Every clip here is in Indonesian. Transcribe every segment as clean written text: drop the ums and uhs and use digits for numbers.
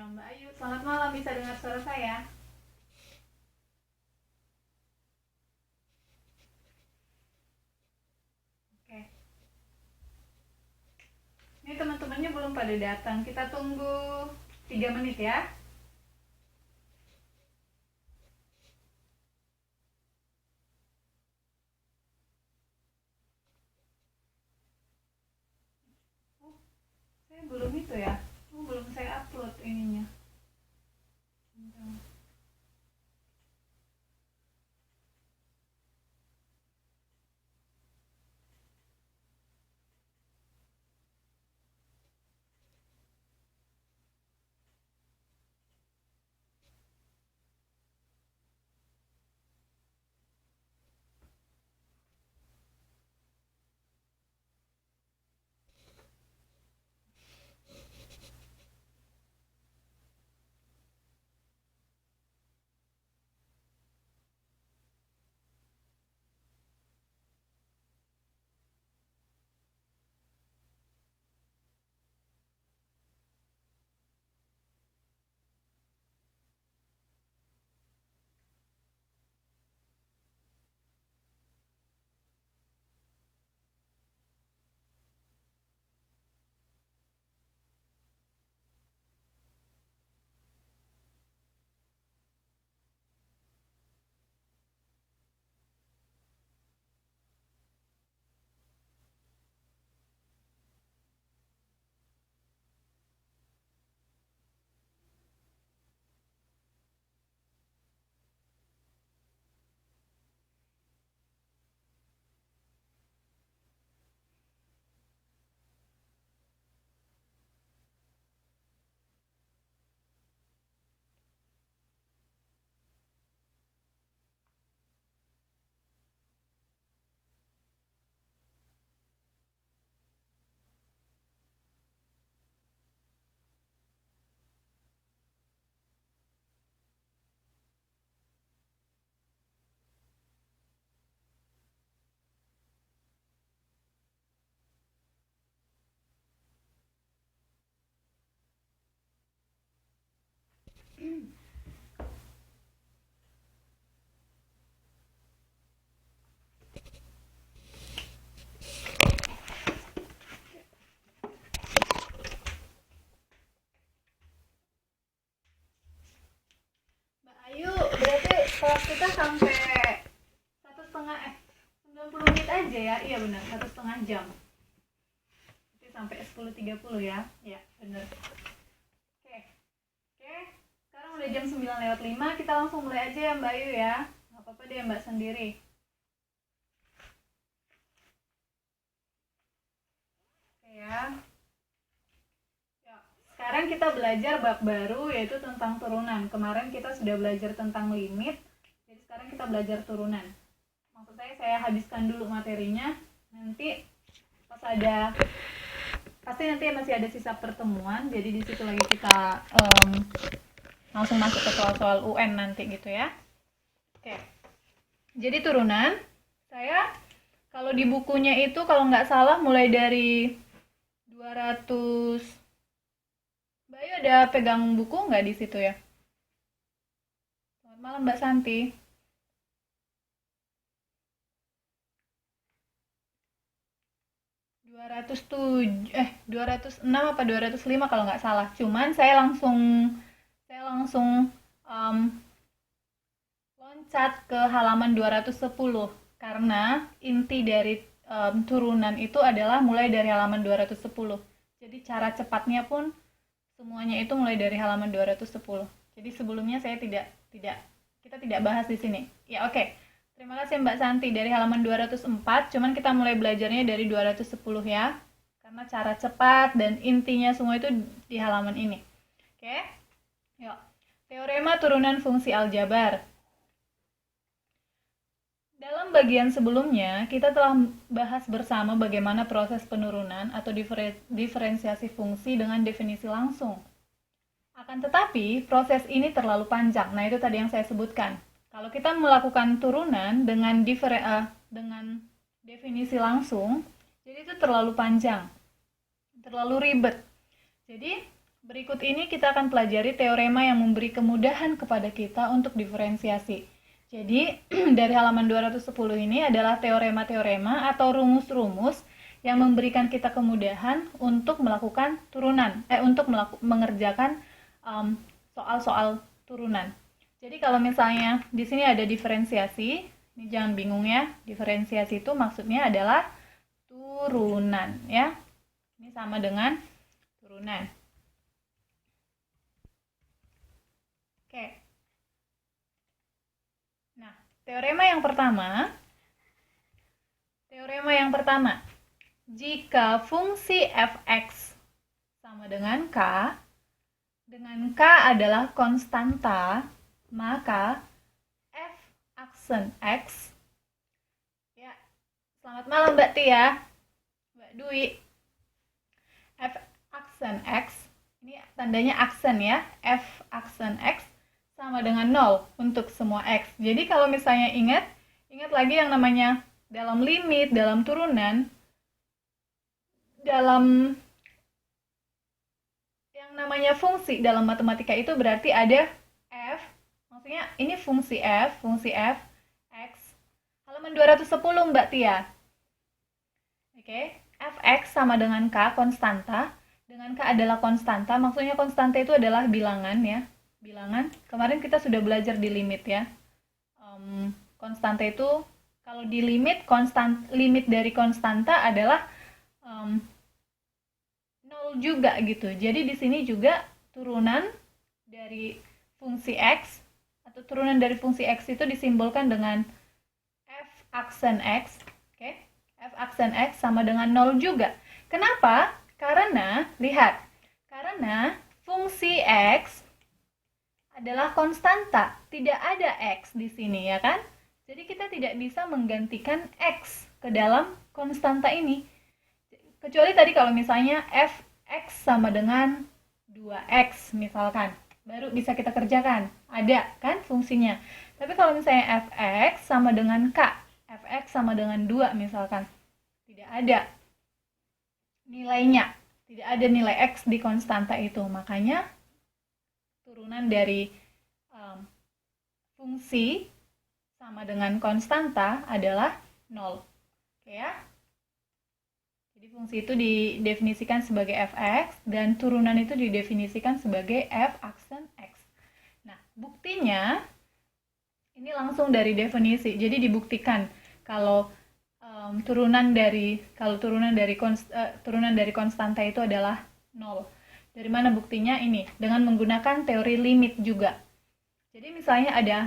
Mbak Ayu. Selamat malam, bisa dengar suara saya? Oke. Ini teman-temannya belum pada datang. Kita tunggu 3 menit ya. Oh, saya belum itu ya. Oh, belum saya upload ininya. Bentar. Mbak Ayu, berarti kelas kita sampai 90 menit aja ya? Iya benar, 1,5 jam. Jadi sampai 10.30 ya? Iya, benar. Oke, oke. Sekarang udah jam 9:05, kita langsung mulai aja ya Mbak Ayu ya. Nggak apa-apa deh Mbak sendiri. Oke ya. Ya, sekarang kita belajar bab baru yaitu tentang turunan. Kemarin kita sudah belajar tentang limit, jadi sekarang kita belajar turunan. Maksud saya habiskan dulu materinya, nanti pas ada pasti nanti masih ada sisa pertemuan, jadi di situ lagi kita langsung masuk ke soal-soal UN nanti gitu ya. Oke, jadi turunan saya kalau di bukunya itu kalau nggak salah mulai dari 200. Mbak Ayu ada pegang buku nggak di situ ya? Selamat malam Mbak Santi. 206 apa 205 kalau nggak salah. Cuman saya langsung um, loncat ke halaman 210 karena inti dari turunan itu adalah mulai dari halaman 210. Jadi cara cepatnya pun semuanya itu mulai dari halaman 210. Jadi sebelumnya saya kita tidak bahas di sini. Ya oke. Terima kasih Mbak Santi dari halaman 204, cuman kita mulai belajarnya dari 210 ya. Karena cara cepat dan intinya semua itu di halaman ini. Oke? Yuk. Teorema turunan fungsi aljabar. Dalam bagian sebelumnya, kita telah bahas bersama bagaimana proses penurunan atau diferensiasi fungsi dengan definisi langsung. Akan tetapi, proses ini terlalu panjang. Nah, itu tadi yang saya sebutkan. Kalau kita melakukan turunan dengan definisi langsung, jadi itu terlalu panjang, terlalu ribet. Jadi, Berikut ini kita akan pelajari teorema yang memberi kemudahan kepada kita untuk diferensiasi. Jadi, dari halaman 210 ini adalah teorema-teorema atau rumus-rumus yang memberikan kita kemudahan untuk melakukan turunan, untuk mengerjakan soal-soal turunan. Jadi kalau misalnya di sini ada diferensiasi, ini jangan bingung ya, diferensiasi itu maksudnya adalah turunan ya. Ini sama dengan turunan. Oke. Nah, teorema yang pertama, jika fungsi f(x) sama dengan k adalah konstanta, maka f aksen x, ya, selamat malam Mbak Tia, Mbak Dwi, f aksen x, ini tandanya aksen ya, f aksen x sama dengan 0 untuk semua x. Jadi kalau misalnya ingat lagi yang namanya dalam limit, dalam turunan, dalam yang namanya fungsi dalam matematika itu berarti ada f, maksudnya ini fungsi f, x. Halaman 210 Mbak Tia. Oke, fx sama dengan k, konstanta. Dengan k adalah konstanta, maksudnya konstanta itu adalah bilangan ya. Bilangan. Kemarin kita sudah belajar di limit ya. Konstanta itu kalau di limit, limit dari konstanta adalah 0 juga gitu. Jadi di sini juga turunan dari fungsi x atau turunan dari fungsi x itu disimbolkan dengan f aksen x. Oke? F aksen x sama dengan 0 juga. Kenapa? Karena lihat, karena fungsi x adalah konstanta, tidak ada x di sini ya kan? Jadi kita tidak bisa menggantikan x ke dalam konstanta ini. Kecuali tadi kalau misalnya fx sama dengan 2x misalkan, baru bisa kita kerjakan. Ada kan fungsinya. Tapi kalau misalnya fx sama dengan k, fx sama dengan 2 misalkan, tidak ada nilainya. Tidak ada nilai x di konstanta itu. Makanya turunan dari fungsi sama dengan konstanta adalah 0. Oke ya? Jadi fungsi itu didefinisikan sebagai fx dan turunan itu didefinisikan sebagai f aksen x. Nah, buktinya ini langsung dari definisi. Jadi dibuktikan kalau turunan dari konstanta itu adalah 0. Dari mana buktinya? Ini dengan menggunakan teori limit juga. Jadi misalnya ada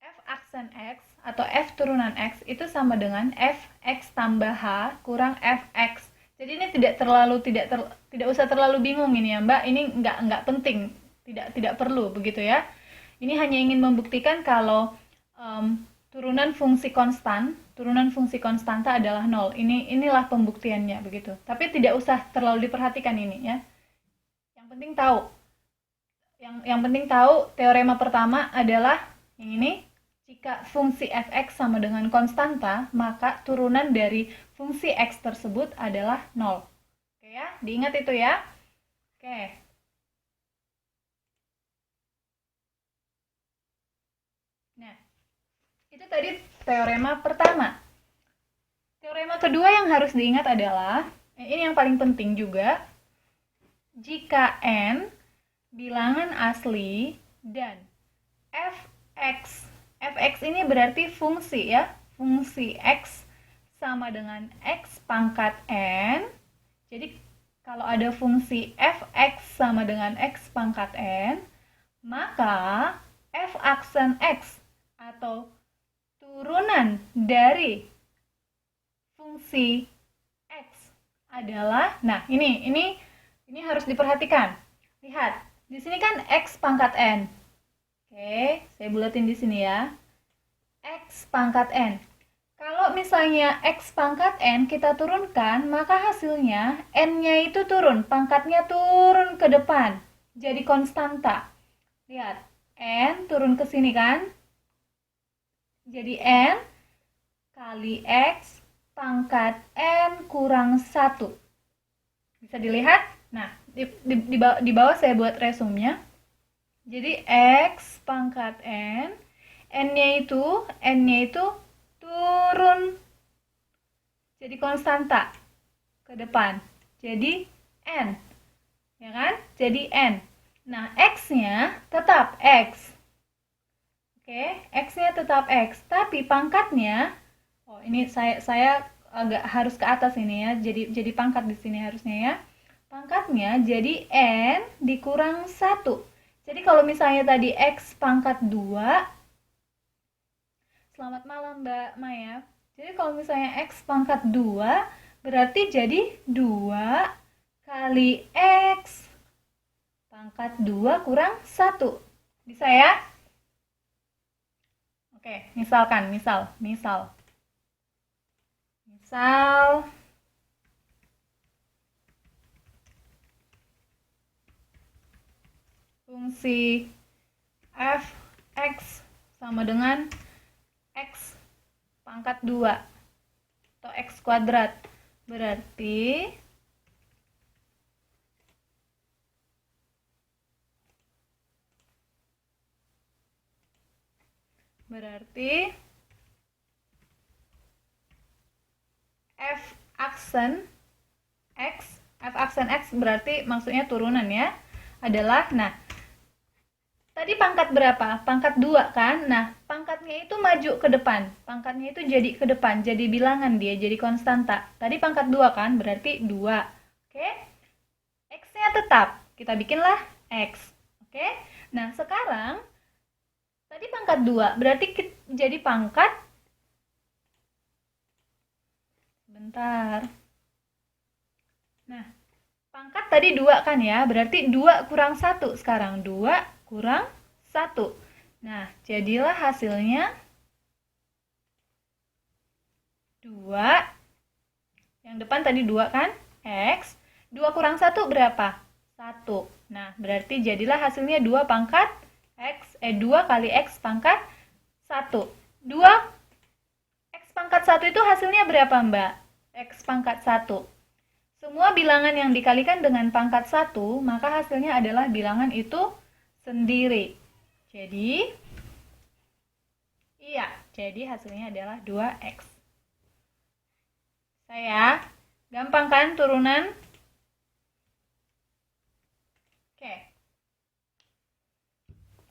f aksen x atau f turunan x itu sama dengan fx tambah h kurang fx. Jadi ini tidak usah terlalu bingung ini ya Mbak. Ini nggak penting, tidak perlu begitu ya. Ini hanya ingin membuktikan kalau turunan fungsi konstanta adalah 0. Inilah pembuktiannya begitu. Tapi tidak usah terlalu diperhatikan ini ya. Yang penting tahu. Yang penting tahu teorema pertama adalah yang ini. Jika fungsi fx sama dengan konstanta, maka turunan dari fungsi x tersebut adalah 0. Oke ya, diingat itu ya. Oke. Nah, itu tadi teorema pertama. Teorema kedua yang harus diingat adalah, ini yang paling penting juga, jika n bilangan asli dan fx ini berarti fungsi ya, fungsi x sama dengan x pangkat n. Jadi kalau ada fungsi fx sama dengan x pangkat n, maka f aksen x atau turunan dari fungsi x adalah, nah ini harus diperhatikan. Lihat, di sini kan x pangkat n. Oke, saya bulatin di sini ya. X pangkat n. Kalau misalnya x pangkat n kita turunkan, maka hasilnya n-nya itu turun, pangkatnya turun ke depan, jadi konstanta. Lihat, n turun ke sini kan? Jadi n kali x pangkat n kurang 1. Bisa dilihat? Nah, di bawah saya buat resumnya. Jadi X pangkat N-nya itu turun. Jadi konstanta ke depan. Jadi N. Ya kan? Jadi N. Nah, X-nya tetap X. Oke, X-nya tetap X. Tapi pangkatnya, ini saya agak harus ke atas ini ya. Jadi pangkat di sini harusnya ya. Pangkatnya jadi N dikurang 1. Jadi kalau misalnya tadi X pangkat 2, selamat malam Mbak Maya. Jadi kalau misalnya X pangkat 2, berarti jadi 2 kali X pangkat 2 kurang 1. Bisa ya? Oke, misal fungsi f(x) sama dengan x pangkat 2 atau x kuadrat. Berarti f aksen x berarti maksudnya turunan ya, adalah, nah tadi pangkat berapa? Pangkat 2 kan? Nah, pangkatnya itu maju ke depan. Pangkatnya itu jadi ke depan, jadi bilangan dia, jadi konstanta. Tadi pangkat 2 kan? Berarti 2. Oke? X-nya tetap. Kita bikinlah X. Oke? Nah, sekarang tadi pangkat 2, berarti jadi pangkat, bentar. Nah, pangkat tadi 2 kan ya, berarti 2 kurang 1 sekarang. 2 kurang 1. Nah, jadilah hasilnya 2. Yang depan tadi 2 kan? X. 2 kurang 1 berapa? 1. Nah, berarti jadilah hasilnya 2 pangkat X. 2 kali X pangkat 1. 2 X pangkat 1 itu hasilnya berapa, Mbak? X pangkat 1. Semua bilangan yang dikalikan dengan pangkat 1, maka hasilnya adalah bilangan itu sendiri. Jadi, iya, jadi hasilnya adalah 2X. Saya, gampang kan turunan? Oke.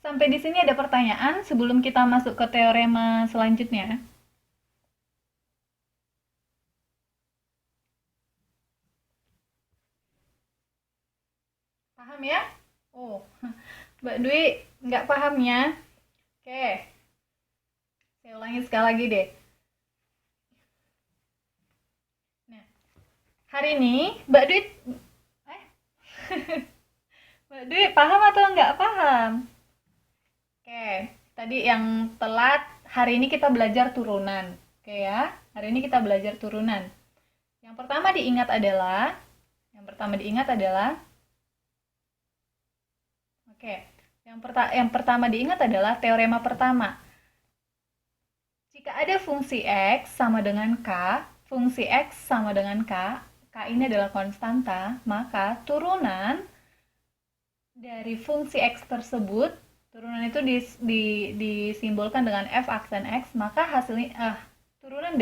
Sampai di sini ada pertanyaan sebelum kita masuk ke teorema selanjutnya. Paham ya? Oh, Mbak Dwi nggak paham ya? Oke, saya ulangi sekali lagi deh. Nah, hari ini Mbak Dwi, Mbak Dwi paham atau nggak paham? Oke, tadi yang telat, hari ini kita belajar turunan. Oke ya, hari ini kita belajar turunan. Yang pertama diingat adalah, oke, yang pertama diingat adalah teorema pertama. Jika ada fungsi X sama dengan K, fungsi X sama dengan K ini adalah konstanta, maka turunan dari fungsi X tersebut, turunan itu disimbolkan dengan F aksen X, maka hasilnya, turunan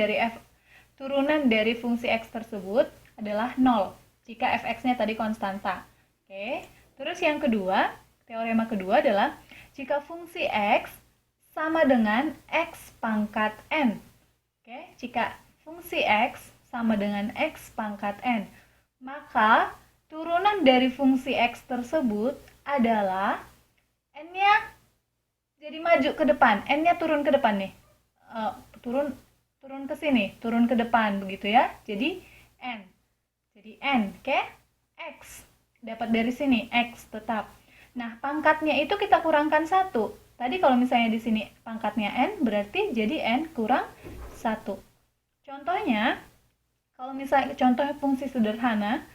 dari fungsi X tersebut adalah 0, jika Fx-nya tadi konstanta. Oke, terus yang kedua, teorema kedua adalah jika fungsi X sama dengan X pangkat N. Oke, jika fungsi X sama dengan X pangkat N, maka turunan dari fungsi X tersebut adalah N-nya jadi maju ke depan, N-nya turun ke depan nih. Turun ke sini, turun ke depan begitu ya. Jadi N. Oke? X. Dapat dari sini X tetap. Nah, pangkatnya itu kita kurangkan 1. Tadi kalau misalnya di sini pangkatnya N, berarti jadi N kurang 1. Contohnya, kalau misalnya contoh fungsi sederhana,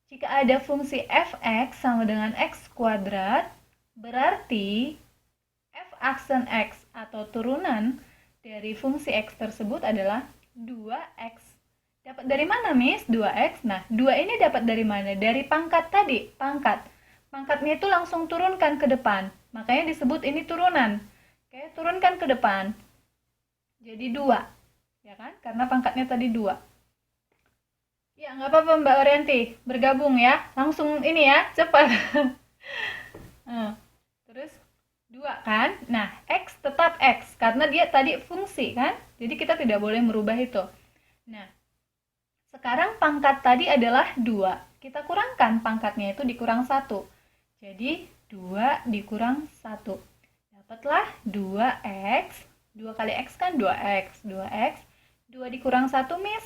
jika ada fungsi fx sama dengan x kuadrat, berarti f aksen x atau turunan dari fungsi x tersebut adalah 2x. Dapat dari mana, Miss? 2X. Nah, 2 ini dapat dari mana? Dari pangkat tadi, pangkat. Pangkatnya itu langsung turunkan ke depan. Makanya disebut ini turunan. Oke, turunkan ke depan. Jadi 2. Ya kan? Karena pangkatnya tadi 2. Ya, nggak apa-apa Mbak Orianti. Bergabung ya. Langsung ini ya, cepat. Terus 2 kan? Nah, X tetap X. Karena dia tadi fungsi kan? Jadi kita tidak boleh merubah itu. Nah, sekarang pangkat tadi adalah 2. Kita kurangkan pangkatnya itu dikurang 1. Jadi 2 dikurang 1. Dapatlah 2X. 2 kali X kan 2X. 2X. 2 dikurang 1, Miss?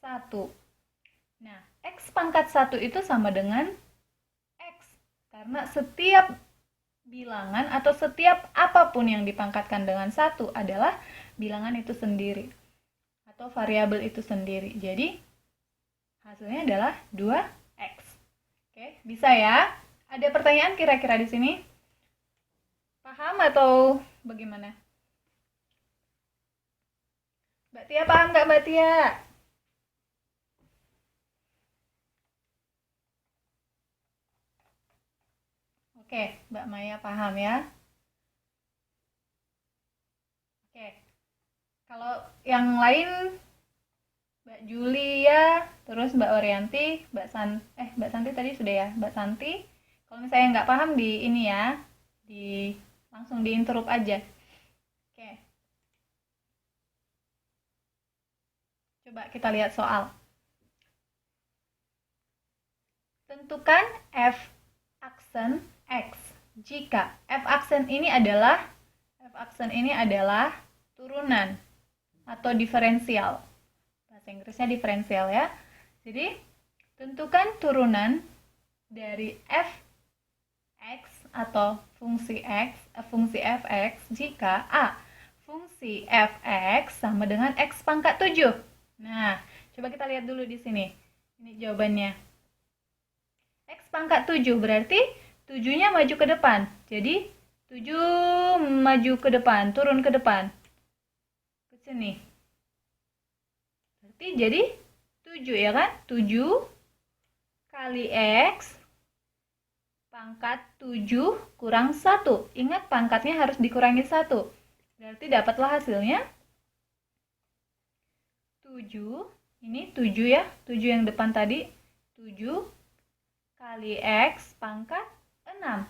1. Nah, X pangkat 1 itu sama dengan X. Karena setiap bilangan atau setiap apapun yang dipangkatkan dengan 1 adalah bilangan itu sendiri. Atau variabel itu sendiri. Jadi, hasilnya adalah 2X. Oke, bisa ya? Ada pertanyaan kira-kira di sini? Paham atau bagaimana? Mbak Tia paham nggak Mbak Tia? Oke, Mbak Maya paham ya? Oke, kalau yang lain Mbak Julia, terus Mbak Orianti, Mbak Santi tadi sudah ya, Mbak Santi. Kalau misalnya nggak paham di ini ya, langsung diinterrupt aja. Oke. Coba kita lihat soal. Tentukan f aksen x jika f aksen ini adalah turunan atau diferensial. Bahasa Inggrisnya diferensial ya. Jadi, tentukan turunan dari f(x) atau fungsi fx jika a. Fungsi fx sama dengan x pangkat 7. Nah, coba kita lihat dulu di sini. Ini jawabannya. X pangkat 7 berarti 7-nya maju ke depan. Jadi, 7 maju ke depan, turun ke depan. Ke sini. Berarti jadi 7 ya kan? 7 kali X pangkat 7 kurang 1. Ingat pangkatnya harus dikurangi 1. Berarti dapatlah hasilnya 7. Ini 7 ya. 7 yang depan tadi. 7 kali X pangkat 6.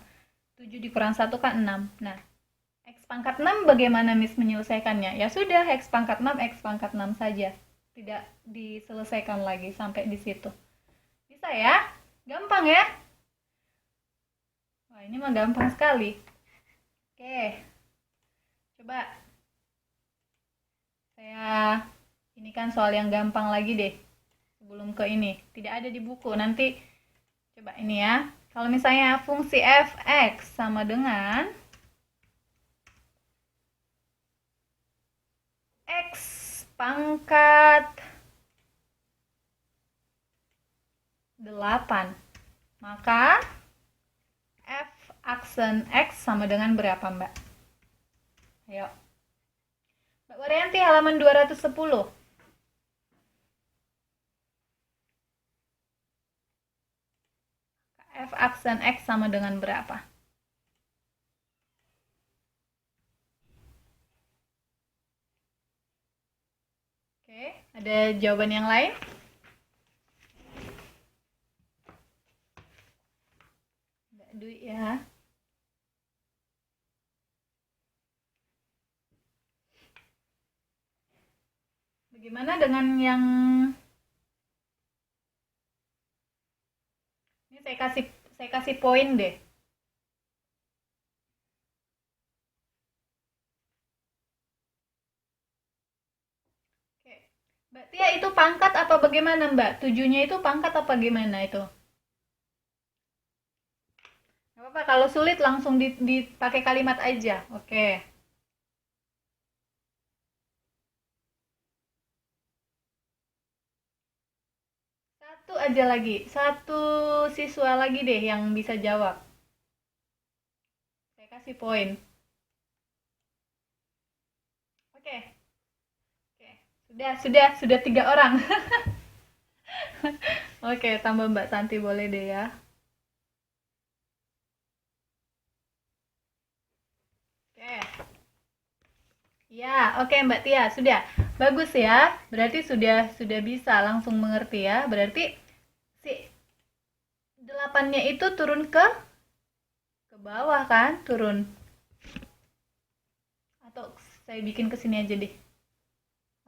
7 dikurang 1 kan 6. Nah, X pangkat 6 bagaimana Miss menyelesaikannya? Ya sudah, X pangkat 6, X pangkat 6 saja. Tidak diselesaikan lagi sampai di situ. Bisa ya? Gampang ya? Wah, ini mah gampang sekali. Oke. Coba saya ini kan soal yang gampang lagi deh. Sebelum ke ini. Tidak ada di buku. Nanti coba ini ya. Kalau misalnya fungsi fx sama dengan x pangkat 8, maka f aksen x sama dengan berapa Mbak? Ayo. Mbak Warianti halaman 210. F aksen x sama dengan berapa? Oke, ada jawaban yang lain? Mbak Dwi ya. Bagaimana dengan yang ini saya kasih poin deh. Oke. Mbak Tia itu pangkat apa bagaimana Mbak? 7-nya itu pangkat apa gimana itu? Gak apa-apa, kalau sulit langsung dipakai kalimat aja. Oke. Satu aja lagi. Satu siswa lagi deh yang bisa jawab. Saya kasih poin. Oke. Oke. Sudah 3 orang. Oke, tambah Mbak Santi boleh deh ya. Oke. Ya, oke Mbak Tia, sudah. Bagus ya. Berarti sudah bisa langsung mengerti ya. Berarti si delapannya itu turun ke bawah kan? Turun. Atau saya bikin ke sini aja deh.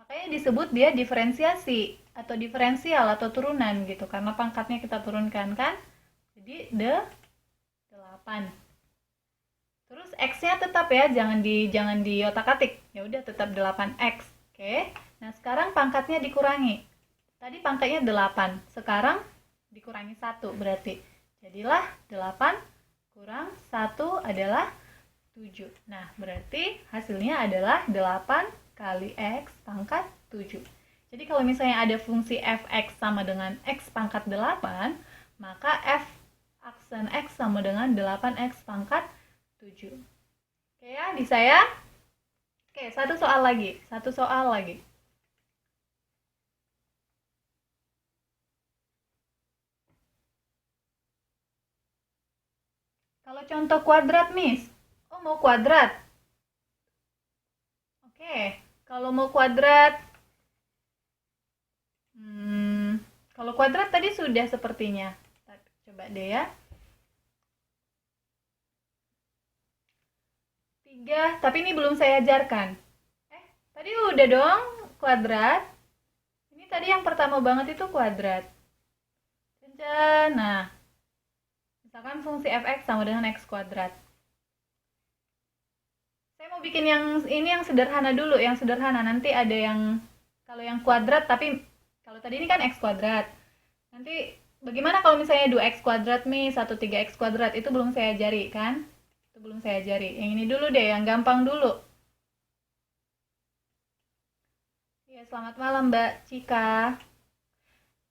Makanya disebut dia diferensiasi atau diferensial atau turunan gitu karena pangkatnya kita turunkan kan. Jadi 8. Terus x-nya tetap ya, jangan di otak-atik. Ya udah tetap 8x. Oke. Nah, sekarang pangkatnya dikurangi. Tadi pangkatnya 8, sekarang dikurangi 1 berarti. Jadilah 8 kurang 1 adalah 7. Nah, berarti hasilnya adalah 8 kali x pangkat 7. Jadi kalau misalnya ada fungsi fx sama dengan x pangkat 8, maka f aksen x sama dengan 8x pangkat 7. Oke ya, bisa ya? Oke, satu soal lagi. Kalau contoh kuadrat, Miss. Oh, mau kuadrat? Oke, kalau mau kuadrat, kalau kuadrat tadi sudah sepertinya. Coba deh ya. 3, tapi ini belum saya ajarkan. Tadi udah dong kuadrat. Ini tadi yang pertama banget itu kuadrat. Nah, misalkan fungsi fx sama dengan x kuadrat. Saya mau bikin yang ini yang sederhana dulu, yang sederhana. Nanti ada yang kalau yang kuadrat tapi kalau tadi ini kan x kuadrat. Nanti bagaimana kalau misalnya 2x kuadrat nih, 3x kuadrat itu belum saya ajari kan? Itu belum saya ajari. Yang ini dulu deh, yang gampang dulu. Ya, selamat malam Mbak Cika.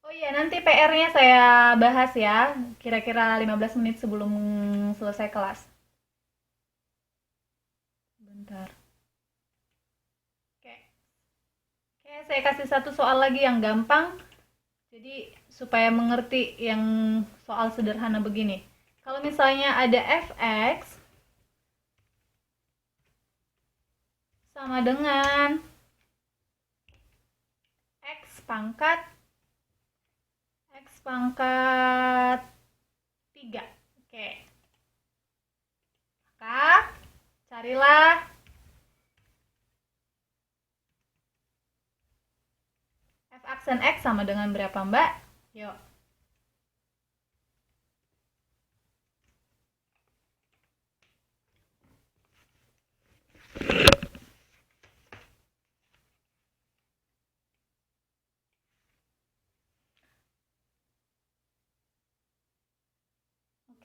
Oh iya, nanti PR-nya saya bahas ya, kira-kira 15 menit sebelum selesai kelas. Bentar. Oke. Oke, saya kasih satu soal lagi yang gampang. Jadi supaya mengerti yang soal sederhana begini. Kalau misalnya ada fx sama dengan x pangkat 3. Oke. Maka carilah f aksen x sama dengan berapa, Mbak? Yuk.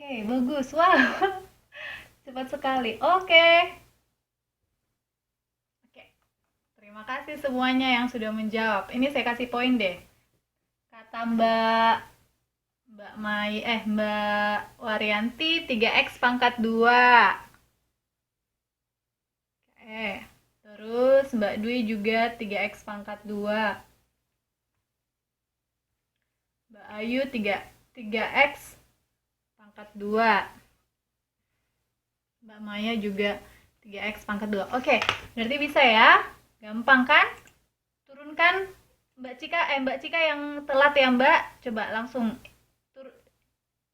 Oke, bagus. Wah, cepat sekali. Oke. Oke. Terima kasih semuanya yang sudah menjawab. Ini saya kasih poin deh. Kata Mbak Waryanti 3x pangkat 2. Oke. Terus Mbak Dwi juga 3x pangkat 2. Mbak Ayu 3x pangkat 2. Mbak Maya juga 3x pangkat 2. Oke, berarti bisa ya? Gampang kan? Turunkan Mbak Cika yang telat ya Mbak. Coba langsung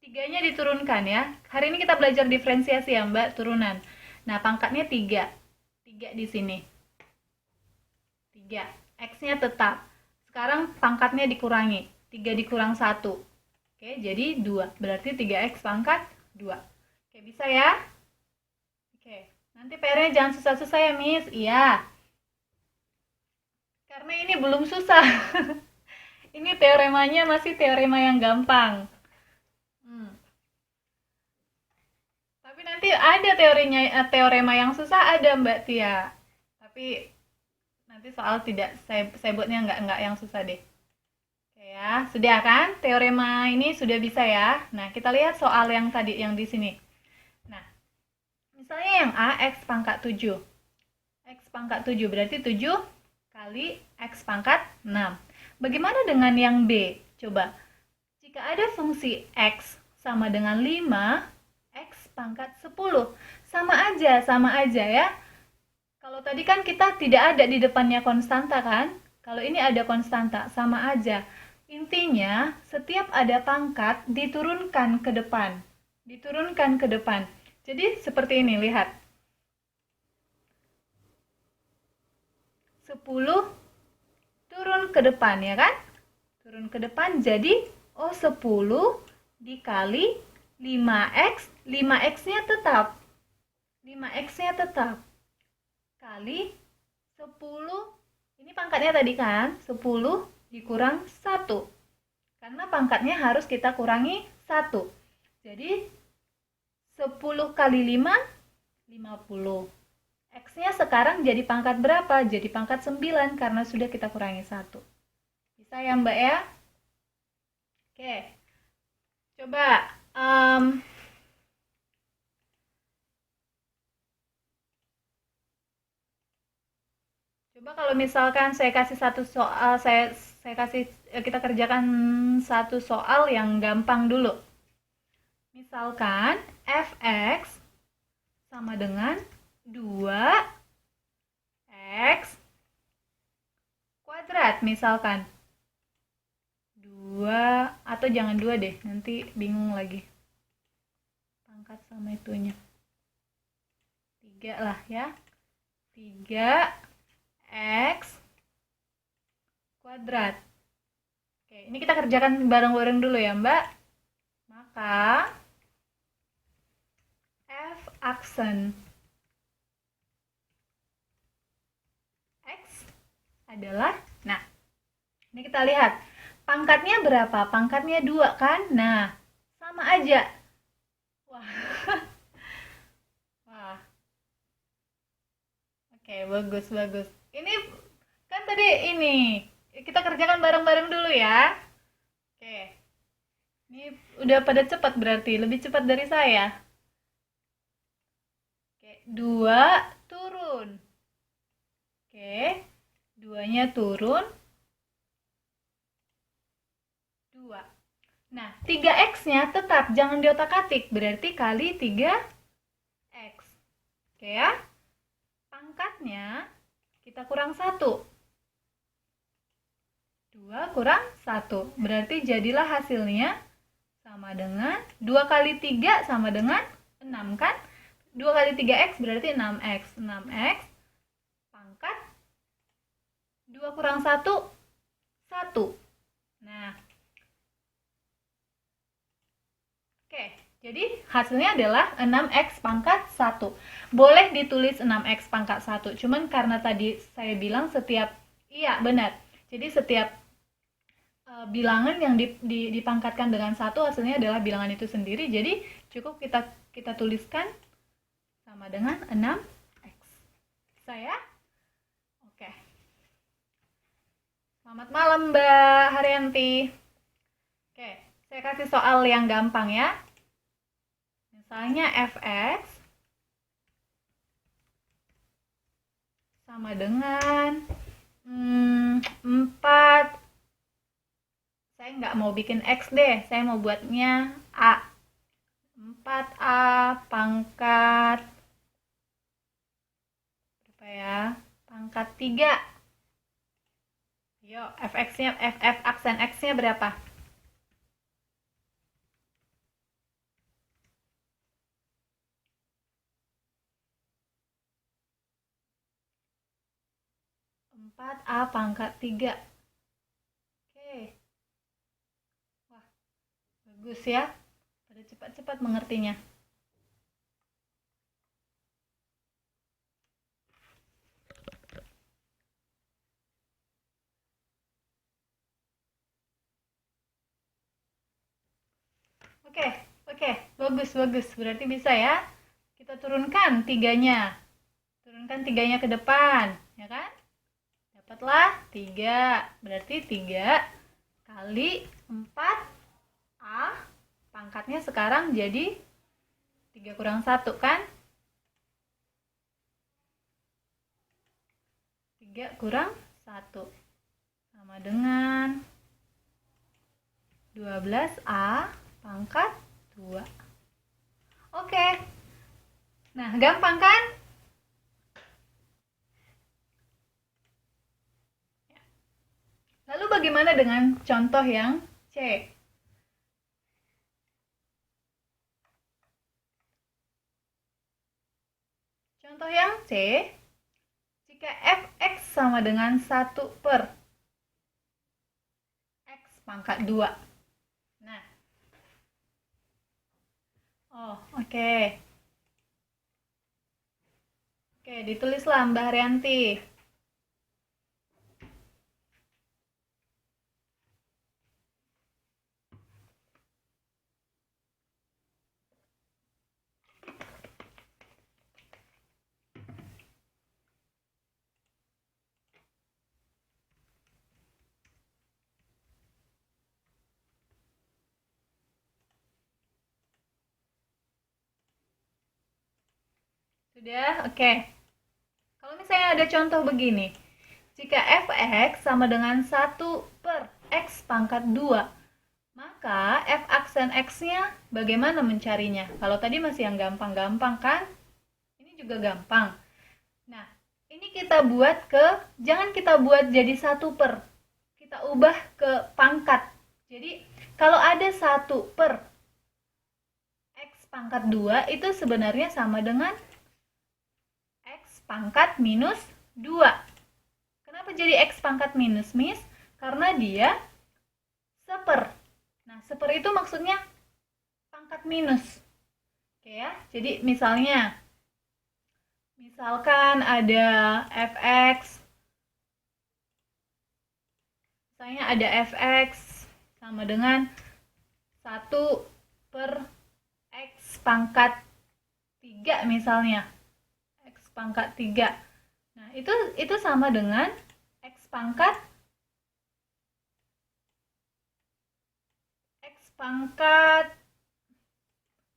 3-nya diturunkan ya. Hari ini kita belajar diferensiasi ya Mbak, turunan. Nah, pangkatnya 3. 3 di sini. 3. X-nya tetap. Sekarang pangkatnya dikurangi. 3 dikurang 1. Oke, jadi 2. Berarti 3x pangkat 2. Oke, bisa ya? Oke, nanti PR-nya jangan susah-susah ya, Miss. Iya. Karena ini belum susah. Ini teoremanya masih teorema yang gampang. Tapi nanti ada teorema yang susah ada Mbak Tia. Tapi nanti soal tidak saya buatnya nggak yang susah deh. Oke ya, sudah kan? Teorema ini sudah bisa ya. Nah, kita lihat soal yang tadi yang di sini. Nah, misalnya yang A x pangkat 7. X pangkat 7 berarti 7 kali x pangkat 6. Bagaimana dengan yang B? Coba, jika ada fungsi X sama dengan 5, X pangkat 10. Sama aja ya. Kalau tadi kan kita tidak ada di depannya konstanta kan? Kalau ini ada konstanta, sama aja. Intinya, setiap ada pangkat diturunkan ke depan. Diturunkan ke depan. Jadi seperti ini, lihat. 10 turun ke depan ya kan? Turun ke depan jadi 10 dikali 5x, 5x-nya tetap. 5x-nya tetap. Kali 10, ini pangkatnya tadi kan? 10 dikurang 1. Karena pangkatnya harus kita kurangi 1. Jadi 10 kali 5, 50. X-nya sekarang jadi pangkat berapa? Jadi pangkat 9 karena sudah kita kurangi 1. Bisa ya Mbak ya? Oke. Coba coba kalau misalkan saya kasih satu soal, saya kasih kita kerjakan satu soal yang gampang dulu. Misalkan fx sama dengan 2x kuadrat misalkan. 2 atau jangan 2 deh, nanti bingung lagi. Pangkat sama itunya. 3 lah ya. 3x kuadrat. Oke, ini kita kerjakan bareng-bareng dulu ya, Mbak. Maka f aksen x adalah, nah, ini kita lihat. Pangkatnya berapa? Pangkatnya 2 kan? Nah, sama aja. Wah. Wah. Oke, bagus. Ini kan tadi ini. Kita kerjakan bareng-bareng dulu ya. Oke. Ini udah pada cepat berarti, lebih cepat dari saya. Oke, 2 turun. Oke, 2-nya turun. 2. Nah, 3x-nya tetap jangan diotak-atik, berarti kali 3x. Oke ya. Pangkatnya kita kurang 1. 2 kurang 1. Berarti jadilah hasilnya sama dengan 2 kali 3 sama dengan 6 kan? 2 kali 3x berarti 6x. 6x pangkat 2 kurang 1, 1. Nah, oke, jadi hasilnya adalah 6x pangkat 1. Boleh ditulis 6x pangkat 1, cuman karena tadi saya bilang setiap, iya benar, jadi setiap bilangan yang dipangkatkan dengan 1 hasilnya adalah bilangan itu sendiri, jadi cukup kita tuliskan sama dengan 6x. Bisa ya? Oke. Selamat malam Mbak Haryanti. Oke, saya kasih soal yang gampang ya. Misalnya fx sama dengan 4. Saya nggak mau bikin x deh, saya mau buatnya a. 4a pangkat berapa ya? Pangkat 3. Yuk, fx-nya, f aksen x-nya berapa? 4a pangkat 3. Oke. Wah, bagus ya. Pada cepat-cepat mengertinya. Oke, bagus. Berarti bisa ya. Kita turunkan 3-nya. Turunkan 3-nya ke depan, ya kan? Dapatlah 3. Berarti 3 kali 4A. Pangkatnya sekarang jadi 3 kurang 1 kan? 3 kurang 1 sama dengan 12A pangkat 2. Oke. Nah, gampang kan? Lalu bagaimana dengan contoh yang C? Contoh yang C, jika fx sama dengan 1 per x pangkat 2. Nah. Oh, oke. Oke, ditulislah Mbak Haryanti. Sudah? Oke. Kalau misalnya ada contoh begini. Jika fx sama dengan 1 per x pangkat 2, maka f aksen x-nya bagaimana mencarinya? Kalau tadi masih yang gampang-gampang kan? Ini juga gampang. Nah, ini kita buat jangan kita buat jadi 1 per. Kita ubah ke pangkat. Jadi, kalau ada 1 per x pangkat 2, itu sebenarnya sama dengan x pangkat minus 2. Kenapa jadi x pangkat minus, Miss? Karena dia seper. Nah, seper itu maksudnya pangkat minus. Oke ya, jadi misalkan ada fx. Misalnya ada fx sama dengan 1 per x pangkat 3 misalnya. X pangkat 3. Nah, itu sama dengan x pangkat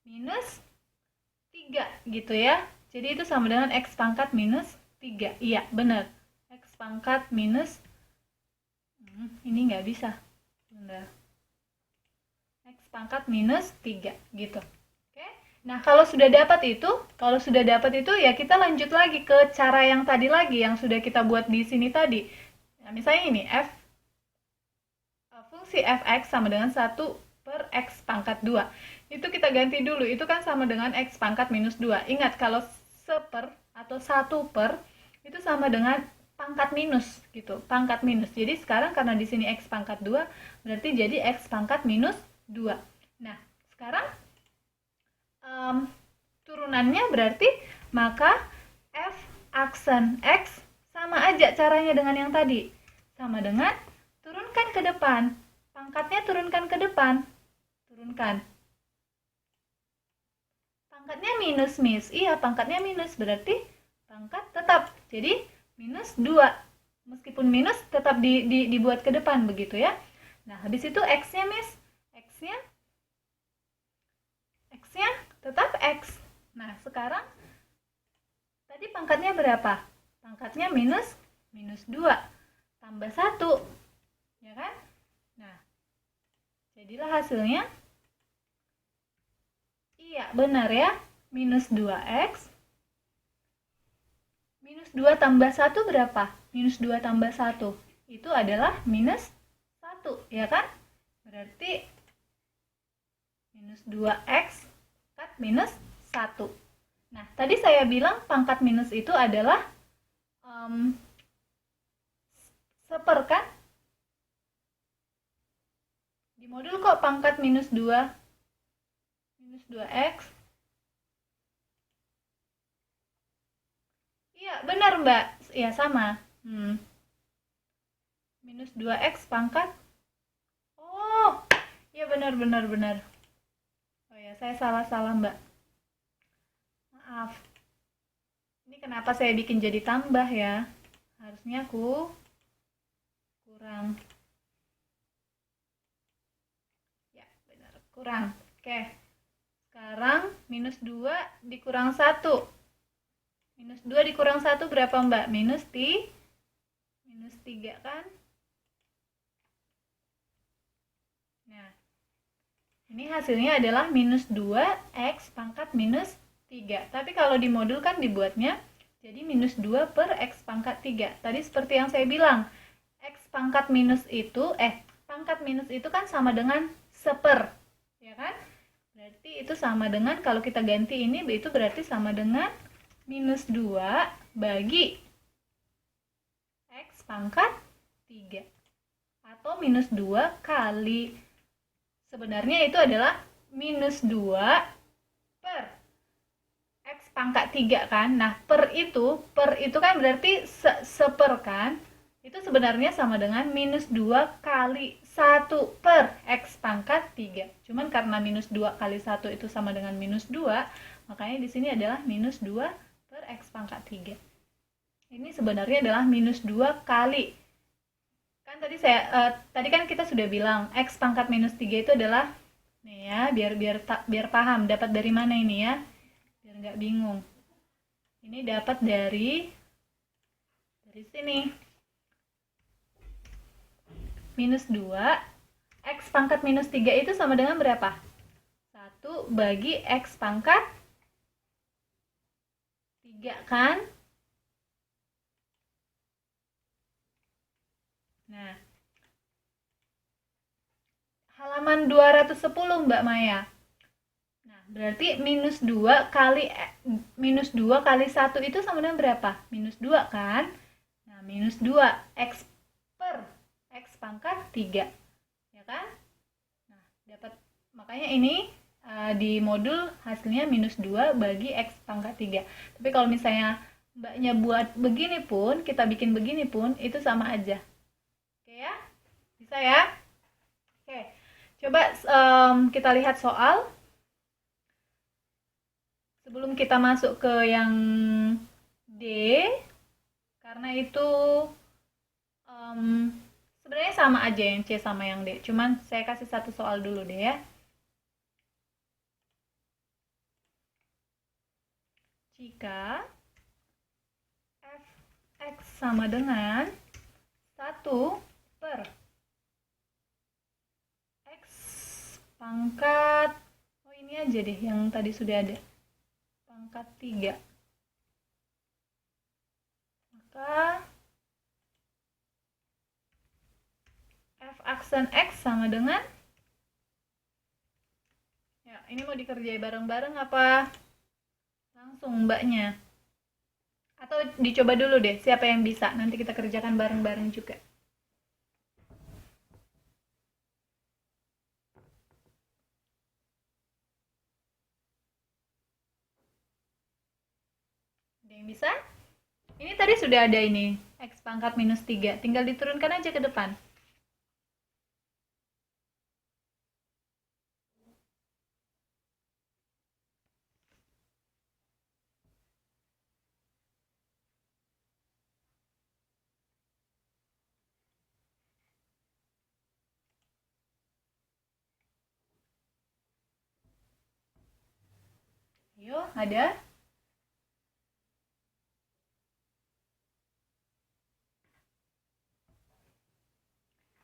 minus 3 gitu ya. Jadi itu sama dengan x pangkat minus 3. Iya, benar. X pangkat minus ini nggak bisa. Benar. X pangkat minus 3 gitu. Oke. Nah, kalau sudah dapat itu ya kita lanjut lagi ke cara yang tadi lagi yang sudah kita buat di sini tadi. Nah, misalnya ini fungsi fx sama dengan 1 per x pangkat 2. Itu kita ganti dulu, itu kan sama dengan x pangkat minus 2. Ingat, kalau seper atau 1 per itu sama dengan pangkat minus gitu, pangkat minus. Jadi sekarang karena di sini x pangkat 2, berarti jadi x pangkat minus 2. Nah, sekarang turunannya berarti maka f aksen x sama aja caranya dengan yang tadi. Sama dengan turunkan ke depan. Pangkatnya turunkan ke depan. Turunkan. Pangkatnya minus, Miss. Iya, pangkatnya minus. Berarti pangkat tetap. Jadi, minus 2. Meskipun minus, tetap dibuat ke depan. Begitu ya. Nah, habis itu X-nya, Miss. X-nya tetap X. Nah, sekarang tadi pangkatnya berapa? Pangkatnya minus 2. Tambah 1. Ya kan? Nah, jadilah hasilnya. Iya, benar ya. Minus 2x. Minus 2 tambah 1 berapa? Minus 2 tambah 1. Itu adalah minus 1, ya kan? Berarti minus 2x pangkat minus 1. Nah, tadi saya bilang pangkat minus itu adalah seper kan? Di modul kok pangkat minus 2. Minus 2x. Iya, benar Mbak. Ya, sama. Minus 2x pangkat. Oh, iya benar. Oh ya, saya salah Mbak. Maaf. Ini kenapa saya bikin jadi tambah ya? Harusnya aku kurang. Ya, benar. Kurang. Oke. Sekarang minus 2 dikurang 1. Minus 2 dikurang 1 berapa Mbak? Minus 3 kan? Nah, Ini hasilnya adalah minus 2x pangkat minus 3. Tapi kalau di modul kan dibuatnya jadi minus 2 per x pangkat 3. Tadi seperti yang saya bilang, x pangkat minus itu, pangkat minus itu kan sama dengan seper. Ya kan? Berarti itu sama dengan, kalau kita ganti ini, itu berarti sama dengan minus 2 bagi x pangkat 3. Atau minus 2 kali, sebenarnya itu adalah minus 2 per x pangkat 3 kan. Nah, per itu kan berarti seper kan. Itu sebenarnya sama dengan minus 2 kali 1 per x pangkat 3. Cuman karena minus 2 kali 1 itu sama dengan minus 2, makanya di sini adalah minus 2 per x pangkat 3. Ini sebenarnya adalah minus 2 kali. Kan tadi kan kita sudah bilang x pangkat minus 3 itu adalah, nih ya, biar paham dapat dari mana ini ya. Biar nggak bingung. Ini dapat dari sini. Minus 2, x pangkat minus 3 itu sama dengan berapa? 1 bagi x pangkat 3 kan? Nah, halaman 210 Mbak Maya. Nah, berarti minus 2 kali 1 itu sama dengan berapa? Minus 2 kan? Nah, minus 2 x per x pangkat 3. Ya kan? Nah, dapat, makanya ini di modul hasilnya minus 2 bagi x pangkat 3. Tapi kalau misalnya Mbaknya buat begini pun, kita bikin begini pun, itu sama aja. Oke ya? Bisa ya? Oke. Coba kita lihat soal. Sebelum kita masuk ke yang D, karena itu sebenarnya sama aja yang C sama yang D. Cuman saya kasih satu soal dulu deh ya. Jika fx sama dengan 1 per x pangkat, oh ini aja deh yang tadi sudah ada, pangkat 3. Maka f aksen x sama dengan, ya ini mau dikerjai bareng-bareng apa langsung Mbaknya? Atau dicoba dulu deh, siapa yang bisa, nanti kita kerjakan bareng-bareng juga. Ada yang bisa? Ini tadi sudah ada ini, x pangkat minus 3, tinggal diturunkan aja ke depan. Ayo, ada?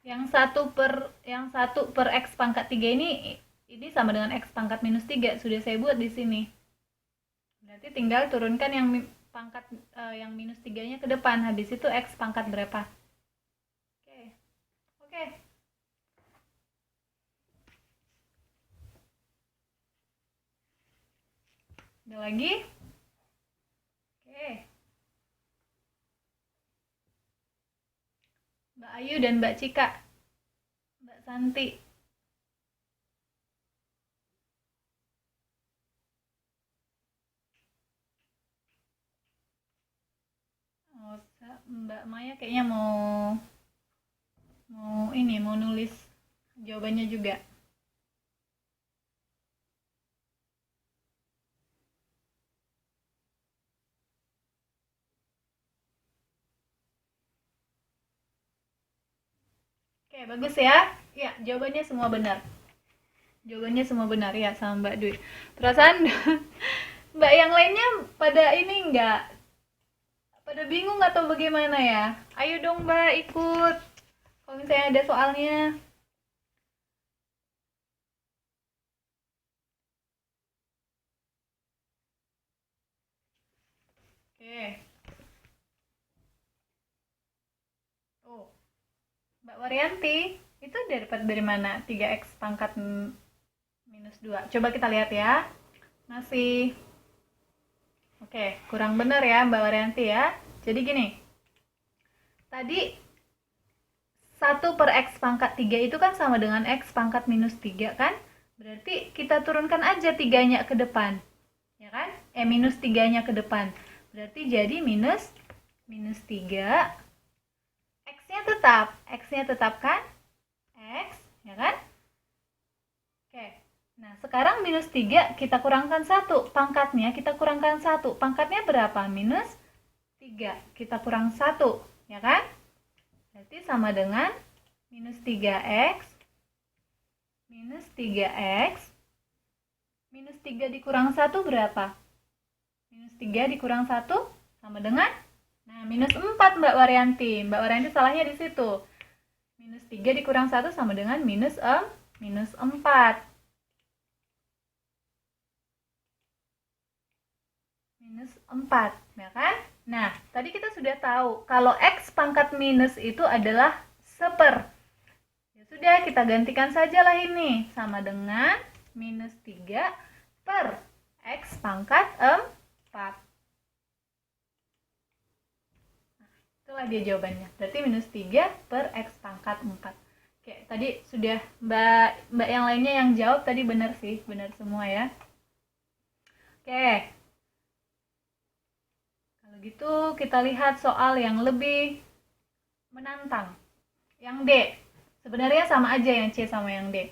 Yang 1 per x pangkat 3 ini sama dengan x pangkat minus 3, sudah saya buat di sini. Berarti tinggal turunkan yang pangkat yang minus 3-nya ke depan, habis itu x pangkat berapa? Oke. Oke. Ada lagi? Oke. Mbak Ayu dan Mbak Cika. Mbak Santi. Oh, Mbak Maya kayaknya mau nulis jawabannya juga. Oke, bagus ya. Ya, jawabannya semua benar. Jawabannya semua benar ya sama Mbak Dwi. Perasaan Mbak yang lainnya pada ini enggak? Pada bingung atau bagaimana ya? Ayo dong Mbak ikut. Kalau misalnya ada soalnya. Oke. Tuh. Mbak Waryanti, itu dapat dari mana? 3x pangkat minus 2. Coba kita lihat ya. Masih. Oke, kurang benar ya Mbak Waryanti ya. Jadi gini. Tadi 1 per x pangkat 3 itu kan sama dengan x pangkat minus 3 kan? Berarti kita turunkan aja 3-nya ke depan. Ya kan? Minus 3-nya ke depan. Berarti jadi minus 3. X-nya tetap kan? X, ya kan? Oke. Nah, sekarang minus 3 kita kurangkan 1. Pangkatnya kita kurangkan 1. Pangkatnya berapa? Minus 3. Kita kurang 1, ya kan? Berarti sama dengan minus 3x. Minus 3x. Minus 3 dikurang 1 berapa? Minus 3 dikurang 1 sama dengan? Nah, minus 4 Mbak Waryanti. Mbak Waryanti salahnya di situ. Minus 3 dikurang 1 sama dengan minus 4. Minus 4, ya kan? Nah, tadi kita sudah tahu kalau x pangkat minus itu adalah 1/. Ya sudah, kita gantikan sajalah ini. Sama dengan minus 3 per x pangkat 4. Itulah dia jawabannya. Berarti minus 3 per x pangkat 4. Oke, tadi sudah Mbak yang lainnya yang jawab tadi benar sih. Benar semua ya. Oke. Kalau gitu kita lihat soal yang lebih menantang. Yang D. Sebenarnya sama aja yang C sama yang D.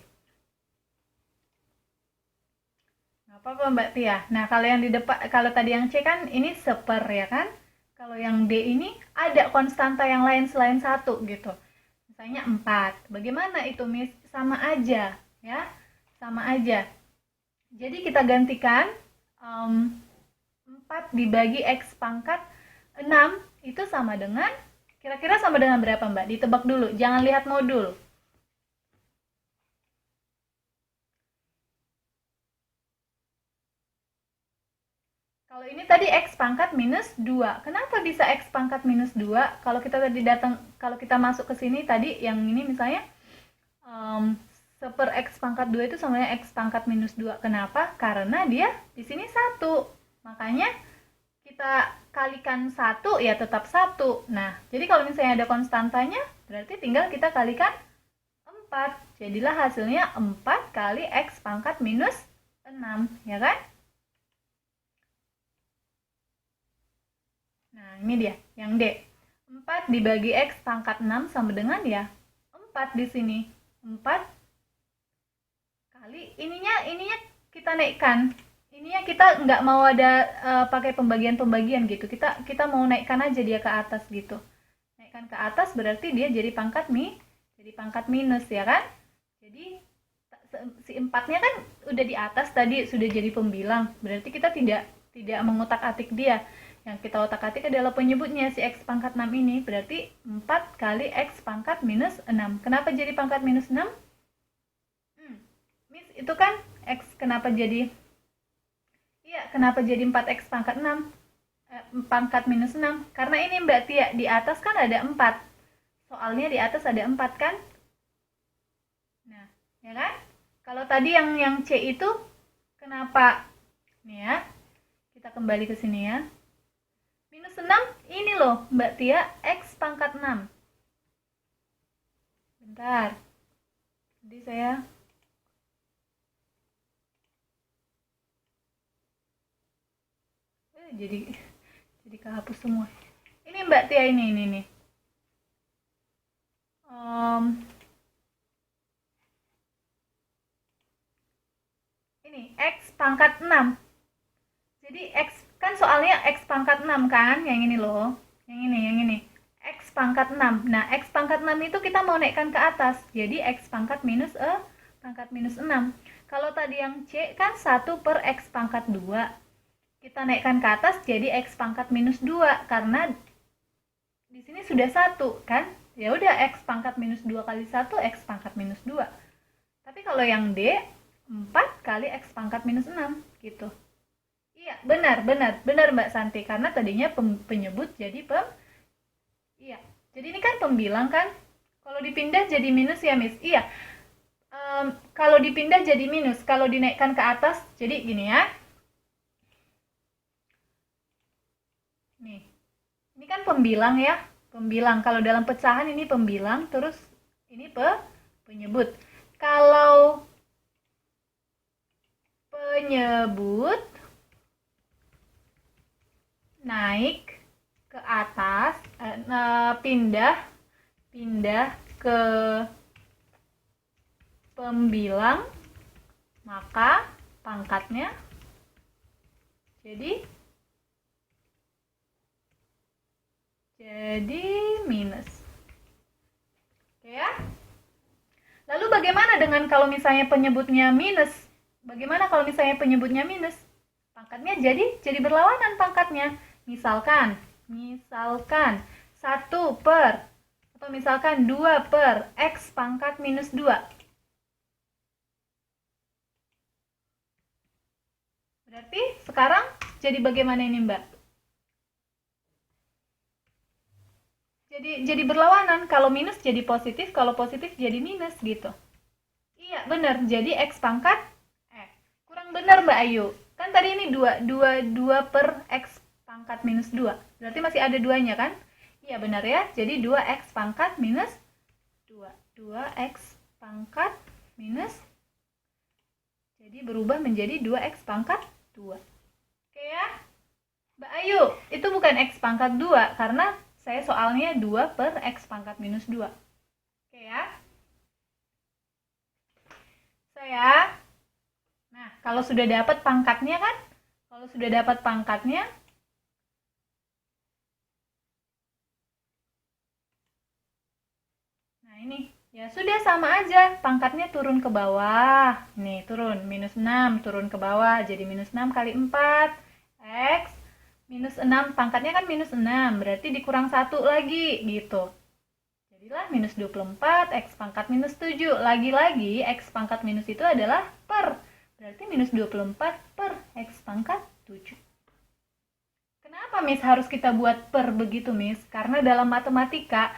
Nggak apa-apa Mbak Tia. Nah, kalau yang di depan, kalau tadi yang C kan ini 1/, ya kan? Kalau yang D ini ada konstanta yang lain selain 1 gitu. Misalnya 4. Bagaimana itu, Miss? Sama aja, ya. Sama aja. Jadi kita gantikan 4 dibagi X pangkat 6 itu sama dengan, kira-kira sama dengan berapa Mbak? Ditebak dulu, jangan lihat modul. Kalau ini tadi X pangkat minus 2. Kenapa bisa X pangkat minus 2? Kalau kita tadi kalau kita masuk ke sini tadi, yang ini misalnya 1 X pangkat 2 itu sama dengan X pangkat minus 2. Kenapa? Karena dia di sini 1. Makanya kita kalikan 1 ya tetap 1. Nah, jadi kalau misalnya ada konstantanya, berarti tinggal kita kalikan 4. Jadilah hasilnya 4 kali X pangkat minus 6. Ya kan? Nah, ini dia, yang D. 4 dibagi X pangkat 6 sama dengan ya 4 di sini. 4 kali, ininya kita naikkan. Ininya kita nggak mau ada pakai pembagian-pembagian gitu. Kita mau naikkan aja dia ke atas gitu. Naikkan ke atas berarti dia jadi pangkat minus, ya kan? Jadi si 4-nya kan udah di atas tadi, sudah jadi pembilang. Berarti kita tidak mengutak-atik dia. Yang kita otak-atik adalah penyebutnya si X pangkat 6 ini. Berarti 4 kali X pangkat minus 6. Kenapa jadi pangkat minus 6? Miss, itu kan X kenapa jadi? Iya, kenapa jadi 4X pangkat 6? Pangkat minus 6. Karena ini Mbak Tia, di atas kan ada 4. Soalnya di atas ada 4 kan? Nah, ya kan? Kalau tadi yang C itu, kenapa? Nih ya, kita kembali ke sini ya. Minus 6, ini loh Mbak Tia, X pangkat 6. Bentar. Jadi saya jadi kehapus semua. Ini Mbak Tia ini nih. Ini X pangkat 6. Jadi X kan soalnya X pangkat 6 kan, yang ini loh. Yang ini. X pangkat 6. Nah, X pangkat 6 itu kita mau naikkan ke atas. Jadi X pangkat minus 6. Kalau tadi yang C kan 1 per X pangkat 2. Kita naikkan ke atas jadi X pangkat minus 2. Karena di sini sudah 1 kan. Ya udah X pangkat minus 2 kali 1, X pangkat minus 2. Tapi kalau yang D, 4 kali X pangkat minus 6 gitu. Iya, benar Mbak Santi. Karena tadinya penyebut jadi iya. Jadi ini kan pembilang kan? Kalau dipindah jadi minus ya, Miss. Iya. Kalau dipindah jadi minus, kalau dinaikkan ke atas, jadi gini ya. Nih, ini kan pembilang ya. Pembilang. Kalau dalam pecahan ini pembilang, terus ini penyebut. Kalau penyebut naik ke atas, pindah ke pembilang, maka pangkatnya jadi minus. Oke ya. Lalu bagaimana dengan kalau misalnya penyebutnya minus? Bagaimana kalau misalnya penyebutnya minus? Pangkatnya jadi berlawanan pangkatnya. Misalkan 1 per atau misalkan 2 per X pangkat minus 2. Berarti sekarang jadi bagaimana ini, Mbak? Jadi berlawanan. Kalau minus jadi positif, kalau positif jadi minus gitu. Iya, benar. Jadi X pangkat kurang benar, Mbak Ayu. Kan tadi ini 2 per X pangkat minus 2. Berarti masih ada 2-nya kan? Iya, benar ya. Jadi 2X pangkat minus 2. 2X pangkat minus. Jadi berubah menjadi 2X pangkat 2. Oke ya? Mbak Ayu, itu bukan X pangkat 2 karena saya soalnya 2 per X pangkat minus 2. Oke ya? Nah, kalau sudah dapat pangkatnya kan? Kalau sudah dapat pangkatnya, nah ini, ya sudah sama aja. Pangkatnya turun ke bawah. Nih, turun. Minus 6, turun ke bawah. Jadi minus 6 kali 4. X minus 6, pangkatnya kan minus 6. Berarti dikurang 1 lagi, gitu. Jadilah minus 24, X pangkat minus 7. Lagi-lagi, X pangkat minus itu adalah per. Berarti minus 24 per X pangkat 7. Kenapa, Miss, harus kita buat per begitu, Miss? Karena dalam matematika,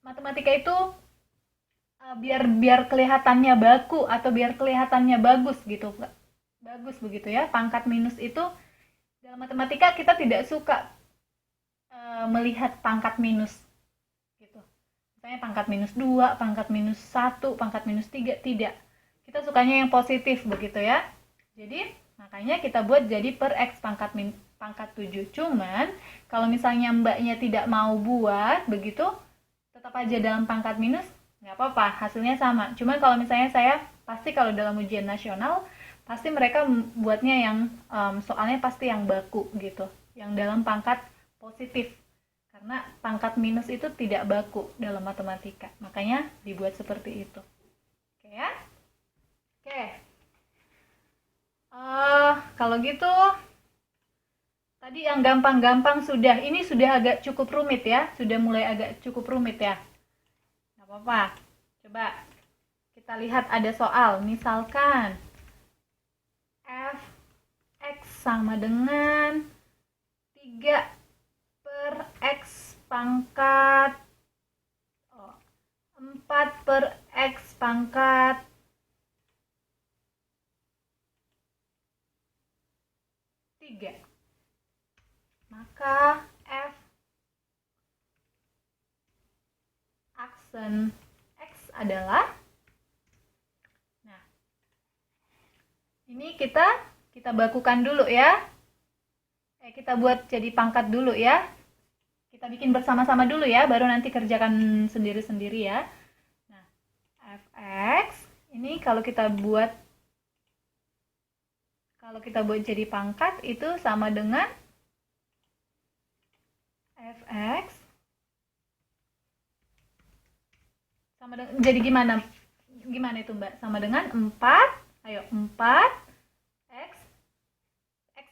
matematika itu biar kelihatannya baku atau biar kelihatannya bagus gitu. Bagus begitu ya. Pangkat minus itu dalam matematika kita tidak suka melihat pangkat minus gitu. Misalnya pangkat minus 2, pangkat minus 1, pangkat minus 3, tidak. Kita sukanya yang positif begitu ya. Jadi makanya kita buat jadi per X pangkat 7. Cuman kalau misalnya mbaknya tidak mau buat begitu, tetap aja dalam pangkat minus, nggak apa-apa, hasilnya sama. Cuman kalau misalnya saya pasti kalau dalam ujian nasional pasti mereka buatnya yang soalnya pasti yang baku gitu, yang dalam pangkat positif, karena pangkat minus itu tidak baku dalam matematika, makanya dibuat seperti itu. Oke ya. Oke. Kalau gitu tadi yang gampang-gampang sudah, ini sudah agak cukup rumit ya, sudah mulai agak cukup rumit ya. Nggak apa-apa. Coba kita lihat ada soal, misalkan f(x) sama dengan 3 per X pangkat 4 per X pangkat 3. Maka f aksen X adalah, nah ini kita bakukan dulu ya, kita buat jadi pangkat dulu ya, kita bikin bersama-sama dulu ya, baru nanti kerjakan sendiri-sendiri ya. Nah, fx ini kalau kita buat jadi pangkat itu sama dengan fx sama dengan, jadi gimana itu Mbak? Sama dengan 4, ayo 4 x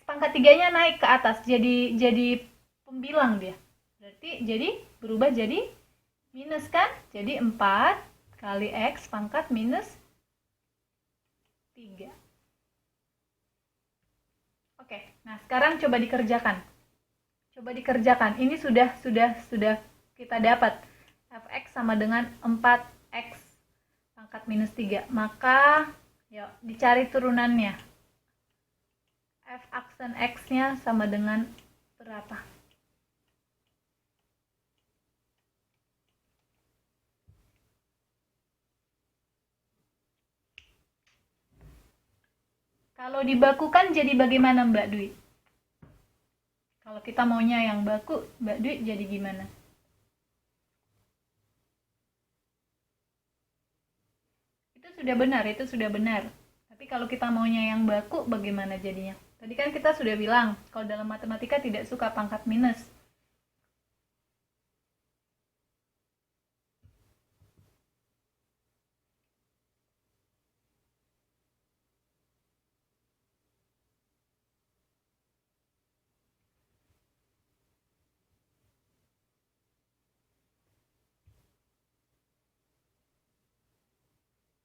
pangkat 3-nya naik ke atas, jadi pembilang dia. Berarti jadi berubah jadi minus kan? Jadi 4 kali X pangkat minus 3. Oke, nah sekarang coba dikerjakan. Ini sudah kita dapat. Fx sama dengan 4x pangkat minus 3. Maka yuk dicari turunannya. F aksen x-nya sama dengan berapa? Kalau dibakukan jadi bagaimana Mbak Dwi? Kalau kita maunya yang baku, Mbak Dwi jadi gimana? Itu sudah benar. Tapi kalau kita maunya yang baku, bagaimana jadinya? Tadi kan kita sudah bilang, kalau dalam matematika tidak suka pangkat minus.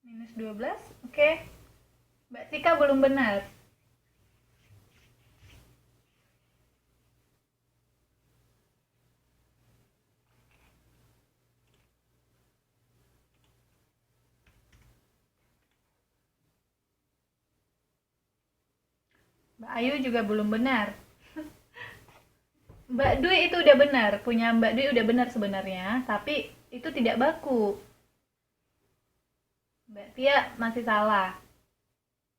Minus 12, oke. Mbak Tika belum benar. Mbak Ayu juga belum benar. Mbak Dwi itu udah benar, punya Mbak Dwi udah benar sebenarnya, tapi itu tidak baku. Mbak Tia masih salah.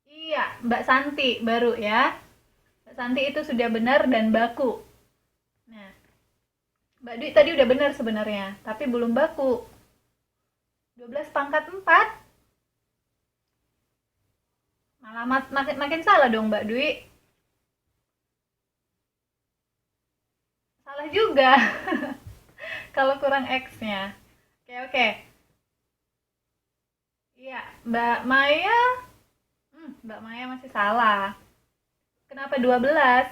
Iya, Mbak Santi baru ya. Mbak Santi itu sudah benar dan baku. Nah, Mbak Dwi tadi udah benar sebenarnya, tapi belum baku. 12 pangkat 4. Malah makin salah dong Mbak Dwi. Salah juga. Kalau kurang X-nya. Oke. Iya, Mbak Maya. Mbak Maya masih salah. Kenapa 12?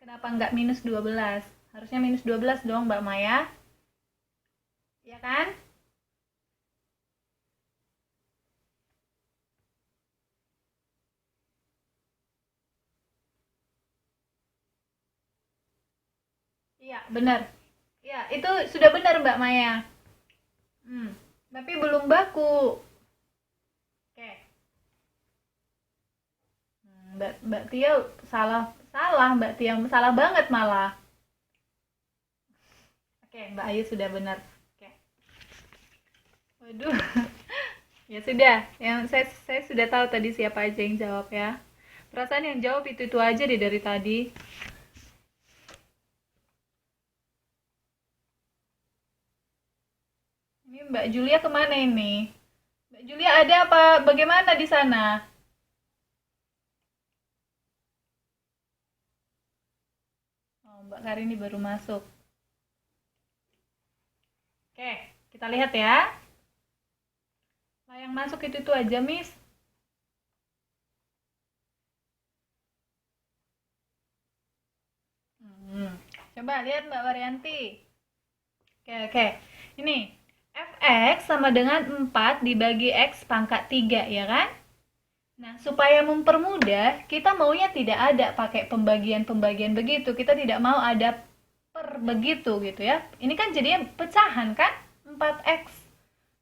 Kenapa nggak minus 12? Harusnya minus 12 dong Mbak Maya. Iya kan? Iya, benar. Iya, itu sudah benar Mbak Maya. Tapi belum baku. Oke. Mbak Tia salah Mbak Tia salah banget malah. Oke, Mbak Ayu sudah benar. Oke. Waduh. Ya sudah, yang saya sudah tahu tadi siapa aja yang jawab ya. Perasaan yang jawab itu aja deh dari tadi. Ini Mbak Julia kemana ini? Mbak Julia ada apa? Bagaimana di sana? Oh, Mbak Karini baru masuk. Oke, kita lihat ya. Nah, yang masuk itu aja, Miss. Coba lihat Mbak Waryanti. Oke. Ini fx sama dengan 4 dibagi x pangkat 3, ya kan? Nah, supaya mempermudah, kita maunya tidak ada pakai pembagian-pembagian begitu. Kita tidak mau ada per begitu gitu ya. Ini kan jadinya pecahan kan? 4x.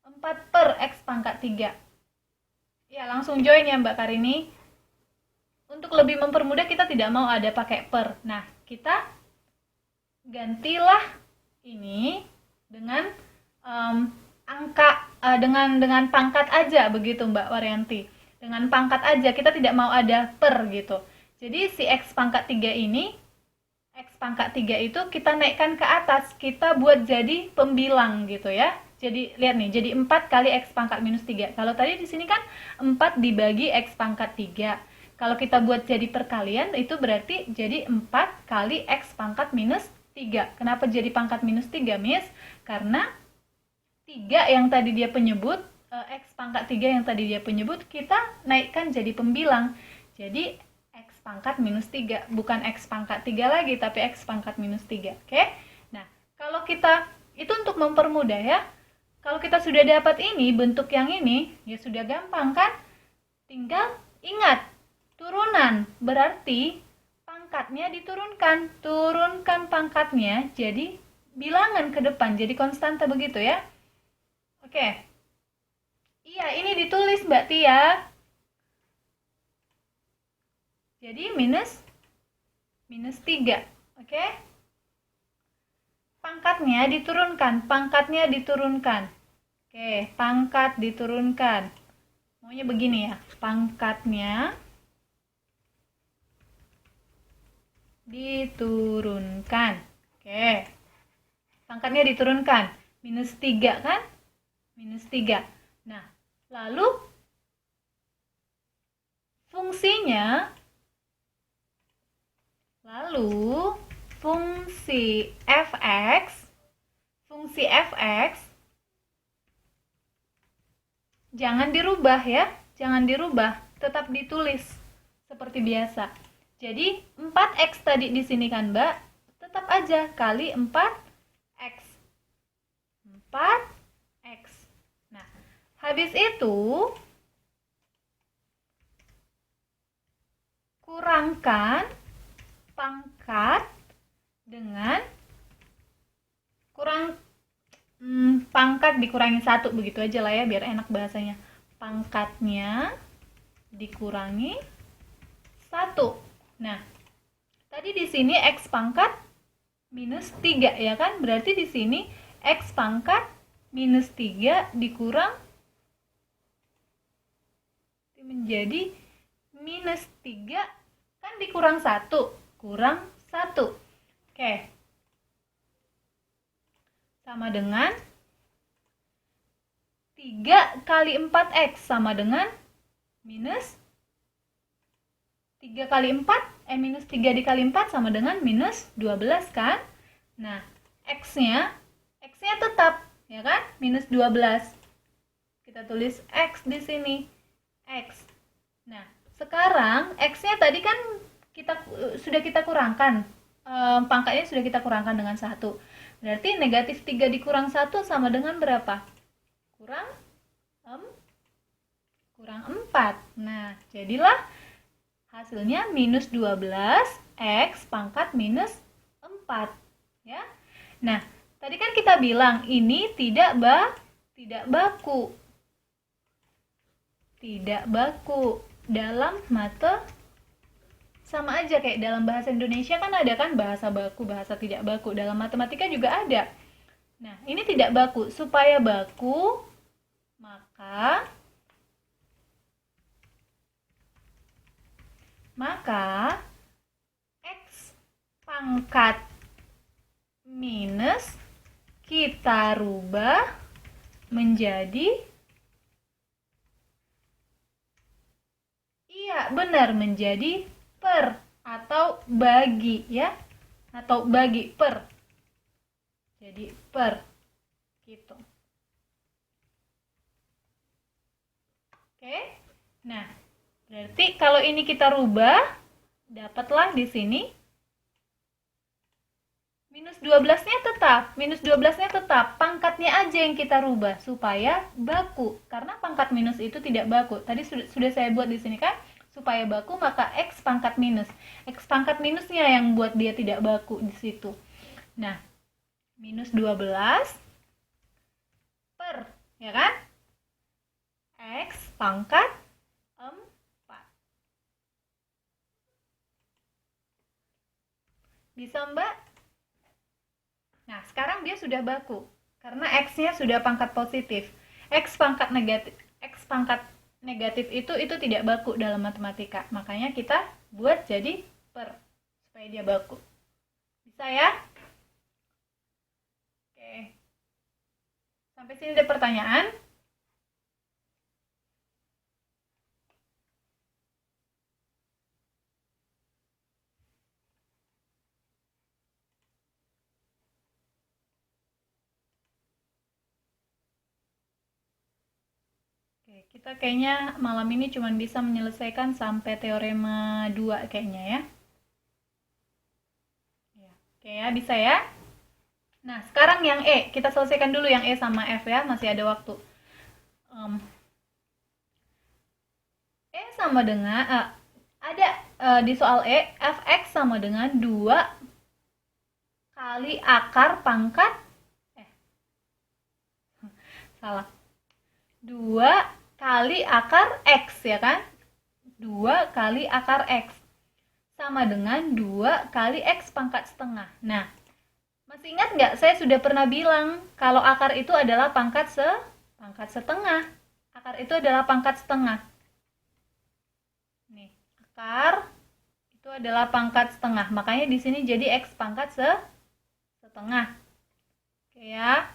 4 per x pangkat 3. Ya, langsung join ya Mbak Karini. Untuk lebih mempermudah kita tidak mau ada pakai per. Nah, kita gantilah ini dengan angka dengan pangkat aja begitu Mbak Waryanti. Dengan pangkat aja, kita tidak mau ada per gitu. Jadi si x pangkat 3 ini, x pangkat 3 itu kita naikkan ke atas, kita buat jadi pembilang gitu ya. Jadi lihat nih, jadi 4 kali x pangkat minus 3. Kalau tadi di sini kan 4 dibagi x pangkat 3. Kalau kita buat jadi perkalian, itu berarti jadi 4 kali x pangkat minus 3. Kenapa jadi pangkat minus 3, Miss? Karena 3 yang tadi dia penyebut, x pangkat 3 yang tadi dia penyebut, kita naikkan jadi pembilang. Jadi x pangkat minus 3. Bukan x pangkat 3 lagi, tapi x pangkat minus 3. Oke? Nah, kalau kita, itu untuk mempermudah ya. Kalau kita sudah dapat ini, bentuk yang ini, ya sudah gampang kan? Tinggal ingat, turunan berarti pangkatnya diturunkan. Turunkan pangkatnya jadi bilangan ke depan, jadi konstanta begitu ya. Oke. Iya, ini ditulis Mbak Tia. Jadi minus 3. Oke. Pangkatnya diturunkan. Oke, pangkat diturunkan. Maunya begini ya. Pangkatnya diturunkan. Oke. Pangkatnya diturunkan. Minus 3 kan? Minus 3. Nah, lalu fungsinya, fungsi fx jangan dirubah ya, tetap ditulis seperti biasa. Jadi 4x tadi di sini kan Mbak, tetap aja kali 4x. Nah, habis itu kurangkan pangkat dengan pangkat dikurangi 1, begitu aja lah ya biar enak bahasanya. Pangkatnya dikurangi 1. Nah, tadi di sini x pangkat minus 3 ya kan? Berarti di sini x pangkat minus 3 dikurang menjadi minus 3 kan dikurang 1, kurang 1. Oke. Sama dengan 3 kali 4x sama dengan minus 3 kali 4, minus 3 dikali 4 sama dengan minus 12 kan? Nah, x-nya tetap, ya kan? Minus 12. Kita tulis x di sini. X. Nah, sekarang x-nya tadi kan sudah kita kurangkan. Pangkatnya sudah kita kurangkan dengan 1. Berarti negatif 3 dikurang 1 sama dengan berapa? Kurang 4. Nah, jadilah hasilnya minus 12 x pangkat minus 4. Ya. Nah, tadi kan kita bilang ini tidak baku. Tidak baku dalam sama aja kayak dalam bahasa Indonesia kan ada kan bahasa baku, bahasa tidak baku. Dalam matematika juga ada. Nah, ini tidak baku. Supaya baku, maka x pangkat minus kita rubah menjadi, iya benar, menjadi per atau bagi ya, atau bagi per. Jadi per gitu. Oke. Nah, berarti kalau ini kita rubah, dapatlah di sini minus 12-nya tetap. Minus 12-nya tetap. Pangkatnya aja yang kita rubah supaya baku. Karena pangkat minus itu tidak baku. Tadi sudah saya buat di sini kan? Supaya baku maka x pangkat minus. X pangkat minusnya yang buat dia tidak baku di situ. Nah, minus 12 per, ya kan? X pangkat 4. Bisa Mbak? Nah, sekarang dia sudah baku. Karena x-nya sudah pangkat positif. X pangkat negatif itu tidak baku dalam matematika. Makanya kita buat jadi per supaya dia baku. Bisa ya? Oke. Sampai sini ada pertanyaan? Kita kayaknya malam ini cuma bisa menyelesaikan sampai teorema 2 kayaknya ya. Oke ya, bisa ya. Nah, sekarang yang E. Kita selesaikan dulu yang E sama F ya, masih ada waktu. E sama dengan Ada di soal E, fx sama dengan 2 kali akar pangkat salah. 2 kali akar X, ya kan? 2 kali akar X sama dengan 2 kali X pangkat setengah. Nah, masih ingat nggak? Saya sudah pernah bilang kalau akar itu adalah pangkat setengah. Akar itu adalah pangkat setengah. Nih, akar itu adalah pangkat setengah. Makanya di sini jadi X pangkat setengah. Oke ya.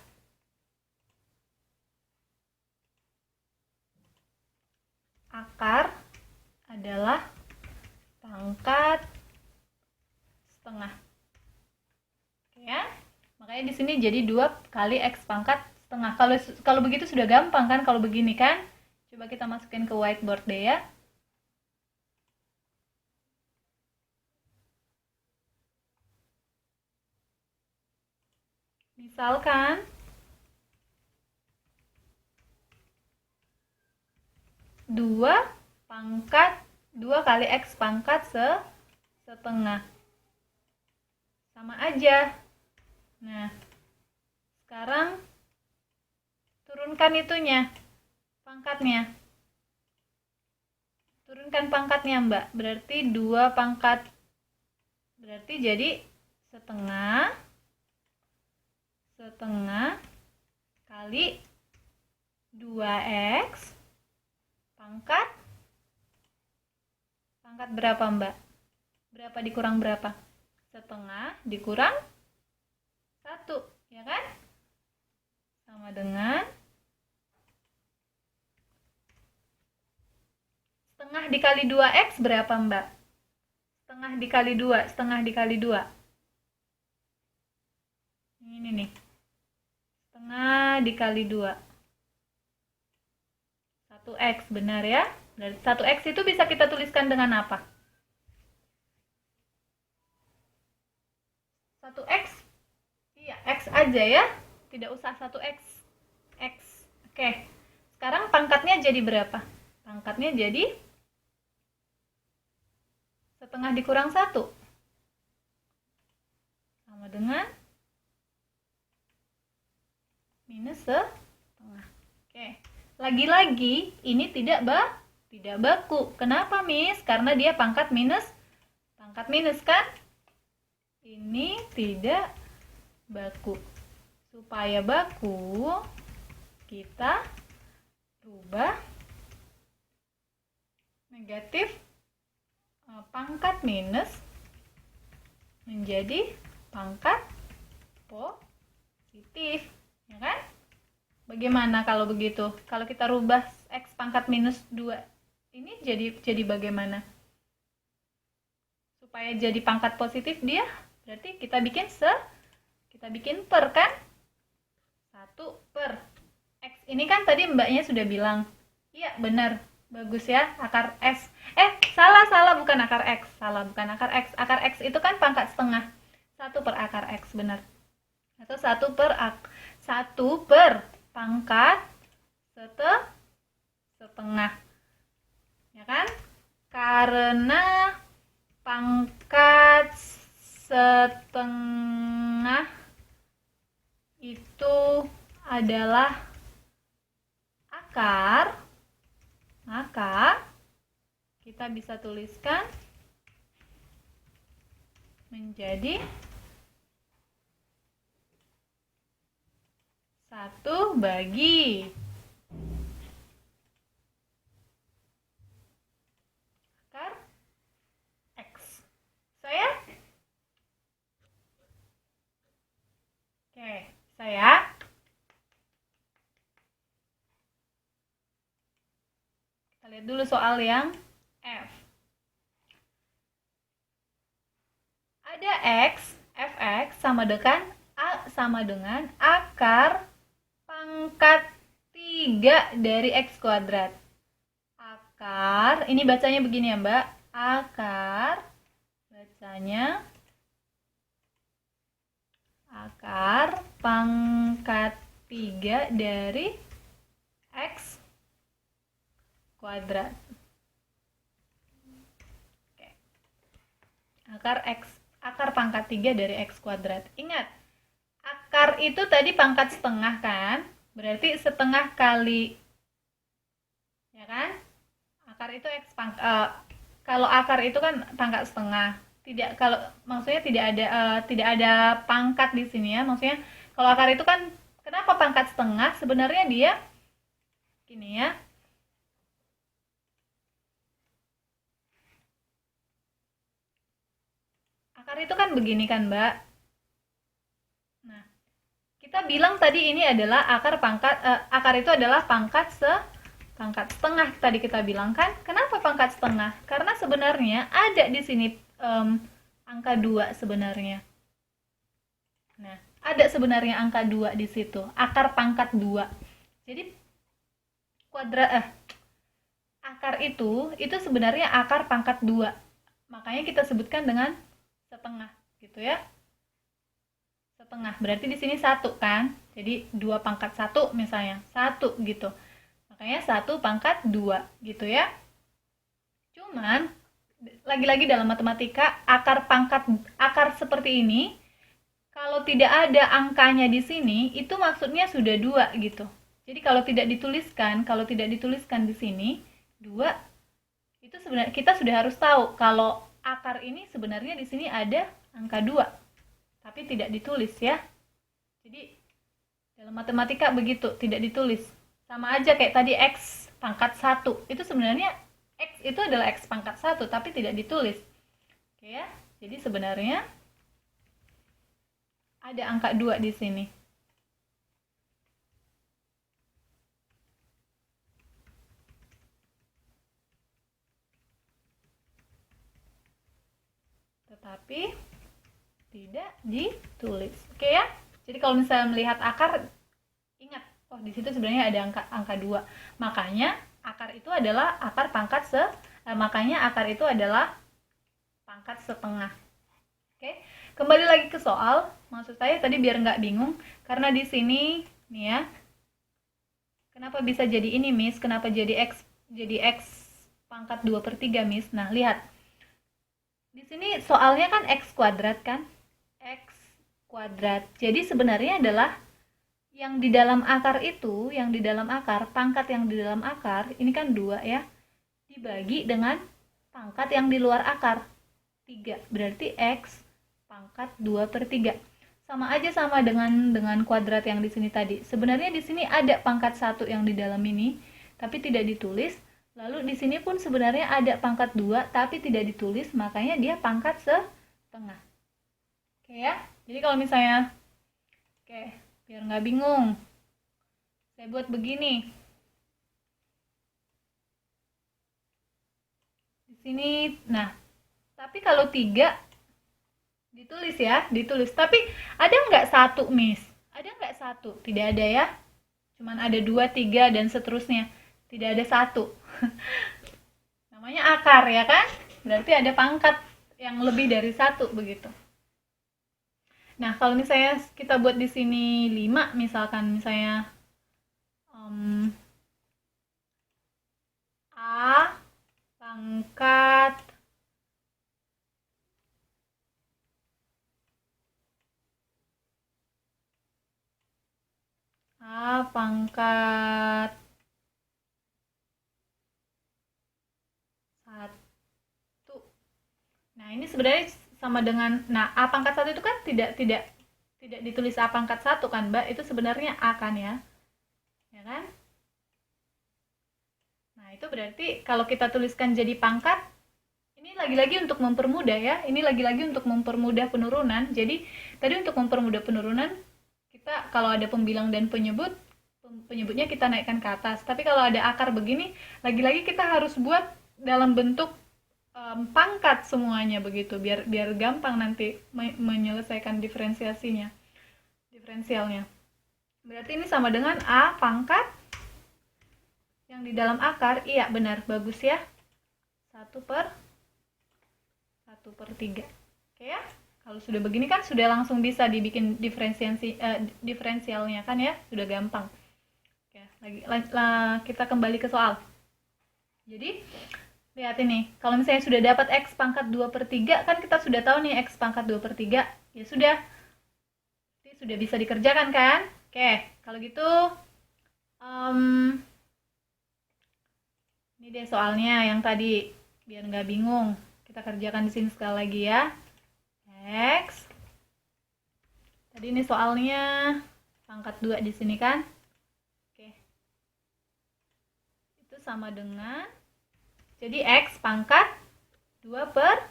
Akar adalah pangkat setengah. Oke ya. Makanya di sini jadi 2 kali X pangkat setengah. Kalau begitu sudah gampang kan kalau begini kan? Coba kita masukin ke whiteboard deh ya. Misalkan 2 kali X pangkat setengah. Sama aja. Nah, sekarang turunkan itunya, pangkatnya. Turunkan pangkatnya, Mbak. Berarti 2 pangkat. Berarti jadi setengah kali 2x pangkat berapa, Mbak? Berapa dikurang berapa? Setengah dikurang 1, ya kan? Sama dengan setengah dikali 2x berapa, Mbak? Setengah dikali 2. Ini nih. Setengah dikali 2. 1x, benar ya? Berarti 1x itu bisa kita tuliskan dengan apa? 1x? Iya, x aja ya. Tidak usah 1x. X. Oke. Sekarang pangkatnya jadi berapa? Pangkatnya jadi setengah dikurang 1. Sama dengan minus setengah. Oke. Lagi-lagi ini tidak baku. Kenapa, Miss? Karena dia pangkat minus kan? Ini tidak baku. Supaya baku, kita rubah negatif pangkat minus menjadi pangkat positif, ya kan? Bagaimana kalau begitu? Kalau kita rubah X pangkat minus 2, ini jadi bagaimana? Supaya jadi pangkat positif dia, berarti kita bikin per kan? 1 per X ini kan tadi mbaknya sudah bilang. Iya, benar. Bagus ya, akar S. Salah, bukan akar X. Bukan akar X. Akar X itu kan pangkat setengah. 1 per akar X, benar. Atau 1 per pangkat setengah. Ya kan? Karena pangkat setengah itu adalah akar, maka kita bisa tuliskan menjadi 1 bagi akar X. Saya? Oke, saya. Kita lihat dulu soal yang F. Ada X, fx sama dengan akar pangkat 3 dari X kuadrat. Akar, ini bacanya begini ya Mbak. Akar, bacanya akar pangkat 3 dari X kuadrat. akar pangkat 3 dari X kuadrat. Ingat, akar itu tadi pangkat setengah kan? Berarti setengah kali, ya kan? Akar itu kalau akar itu kan pangkat setengah. Kalau maksudnya tidak ada pangkat di sini ya. Maksudnya kalau akar itu kan kenapa pangkat setengah? Sebenarnya dia gini ya. Akar itu kan begini kan, Mbak. Nah, kita bilang tadi ini adalah akar itu adalah pangkat setengah tadi kita bilang kan. Kenapa pangkat setengah? Karena sebenarnya ada di sini angka 2 sebenarnya. Nah, ada sebenarnya angka 2 di situ, akar pangkat 2. Jadi akar itu sebenarnya akar pangkat 2. Makanya kita sebutkan dengan setengah gitu ya. Setengah. Berarti di sini 1 kan? Jadi 2 pangkat 1 misalnya. 1 gitu. Makanya 1 pangkat 2 gitu ya. Cuman lagi-lagi dalam matematika akar seperti ini kalau tidak ada angkanya di sini itu maksudnya sudah 2 gitu. Jadi kalau tidak dituliskan di sini 2 itu sebenarnya kita sudah harus tahu kalau akar ini sebenarnya di sini ada angka 2 tapi tidak ditulis ya. Jadi dalam matematika begitu, tidak ditulis. Sama aja kayak tadi X pangkat 1 itu sebenarnya X itu adalah X pangkat 1 tapi tidak ditulis. Oke ya. Jadi sebenarnya ada angka 2 di sini. Tetapi tidak ditulis. Oke ya. Jadi kalau misalnya melihat akar, ingat, oh di situ sebenarnya ada angka 2. Makanya akar itu adalah pangkat setengah. Oke. Kembali lagi ke soal. Maksud saya tadi biar nggak bingung, karena di sini nih ya. Kenapa bisa jadi ini, Miss? Kenapa jadi X pangkat 2/3, Miss? Nah, lihat. Di sini soalnya kan X kuadrat kan? X kuadrat. Jadi sebenarnya adalah yang di dalam akar itu, pangkat yang di dalam akar, ini kan 2 ya, dibagi dengan pangkat yang di luar akar, 3. Berarti X pangkat 2/3. Sama aja sama dengan kuadrat yang di sini tadi. Sebenarnya di sini ada pangkat 1 yang di dalam ini, tapi tidak ditulis. Lalu di sini pun sebenarnya ada pangkat 2, tapi tidak ditulis, makanya dia pangkat setengah. Oke ya, jadi kalau misalnya, biar nggak bingung, saya buat begini. Di sini, nah, tapi kalau 3 ditulis ya, Tapi ada nggak 1, Miss? Ada nggak 1? Tidak ada ya. Cuman ada 2, 3, dan seterusnya. Tidak ada 1. Namanya akar ya kan? Berarti ada pangkat yang lebih dari 1 begitu. Nah, kalau misalnya kita buat di sini 5 misalkan, misalnya A pangkat A pangkat 1. Nah, ini sebenarnya sama dengan, nah A pangkat 1 itu kan tidak ditulis A pangkat 1 kan, Mbak? Itu sebenarnya A kan ya? Ya kan? Nah, itu berarti kalau kita tuliskan jadi pangkat, ini lagi-lagi untuk mempermudah ya. Ini lagi-lagi untuk mempermudah penurunan. Jadi, tadi untuk mempermudah penurunan, kita kalau ada pembilang dan penyebutnya kita naikkan ke atas. Tapi kalau ada akar begini, lagi-lagi kita harus buat dalam bentuk pangkat semuanya begitu, biar gampang nanti menyelesaikan diferensialnya. Berarti ini sama dengan A pangkat yang di dalam akar. Iya benar, bagus ya, 1/3. Oke ya, kalau sudah begini kan sudah langsung bisa dibikin diferensialnya kan ya, sudah gampang. Oke, kita kembali ke soal. Jadi Lihat ini, kalau misalnya sudah dapat X pangkat 2/3, kan kita sudah tahu nih X pangkat 2/3, ya sudah. Ini sudah bisa dikerjakan kan? Oke, kalau gitu, ini deh soalnya yang tadi, biar nggak bingung. Kita kerjakan di sini sekali lagi ya. X. Tadi ini soalnya pangkat 2 di sini kan? Oke. Itu sama dengan, jadi X pangkat 2 per,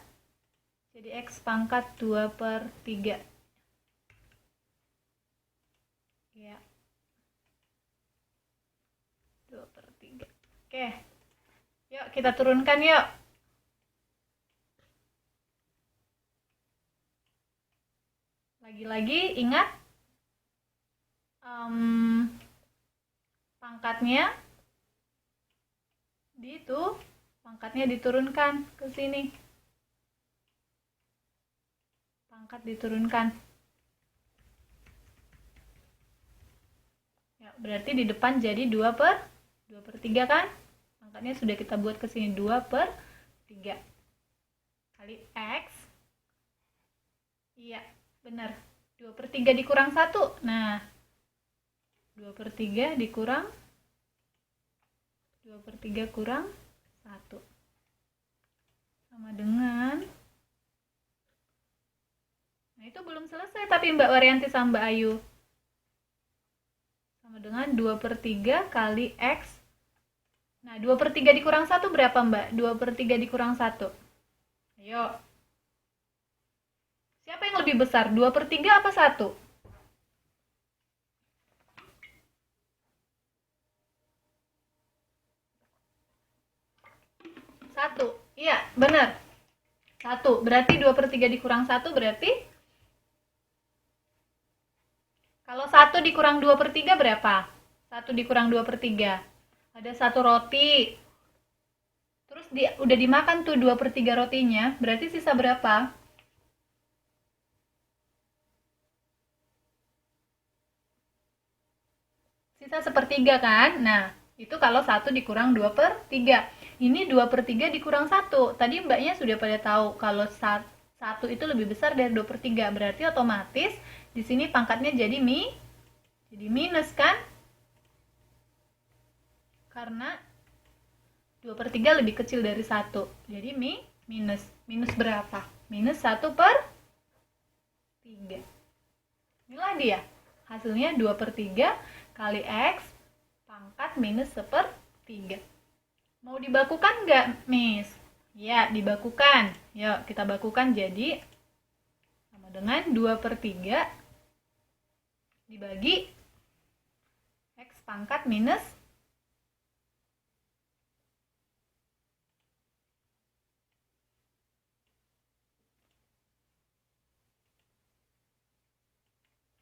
jadi X pangkat 2/3. Ya. 2/3. Oke. Yuk kita turunkan yuk. Lagi-lagi ingat, pangkatnya pangkatnya diturunkan ke sini. Pangkat diturunkan. Ya, berarti di depan jadi 2/3 kan? Pangkatnya sudah kita buat ke sini 2/3 kali X. Iya, benar. 2/3 dikurang 1. Nah, 2/3 dikurang 2/3 kurang 1. Sama dengan, nah itu belum selesai tapi Mbak Waryanti sama Mbak Ayu. Sama dengan 2/3 kali X. Nah, 2/3 dikurang 1 berapa Mbak? 2/3 dikurang 1. Ayo. Siapa yang lebih besar? 2/3 apa 1? 1. Iya, benar. 1. Berarti 2/3 dikurang 1 berarti? Kalau 1 dikurang 2/3 berapa? 1 dikurang 2/3. Ada 1 roti. Terus udah dimakan tuh 2/3 rotinya. Berarti sisa berapa? Sisa 1/3 kan? Nah, itu kalau 1 dikurang 2/3. Ini 2/3 dikurang 1. Tadi mbaknya sudah pada tahu kalau 1 itu lebih besar dari 2/3. Berarti otomatis di sini pangkatnya jadi minus kan? Karena 2/3 lebih kecil dari 1. Jadi minus. Minus berapa? Minus 1/3. Inilah dia. Hasilnya 2/3 kali X pangkat minus 1/3. Mau dibakukan nggak, Miss? Ya, dibakukan. Yuk, kita bakukan jadi sama dengan 2/3 dibagi X pangkat minus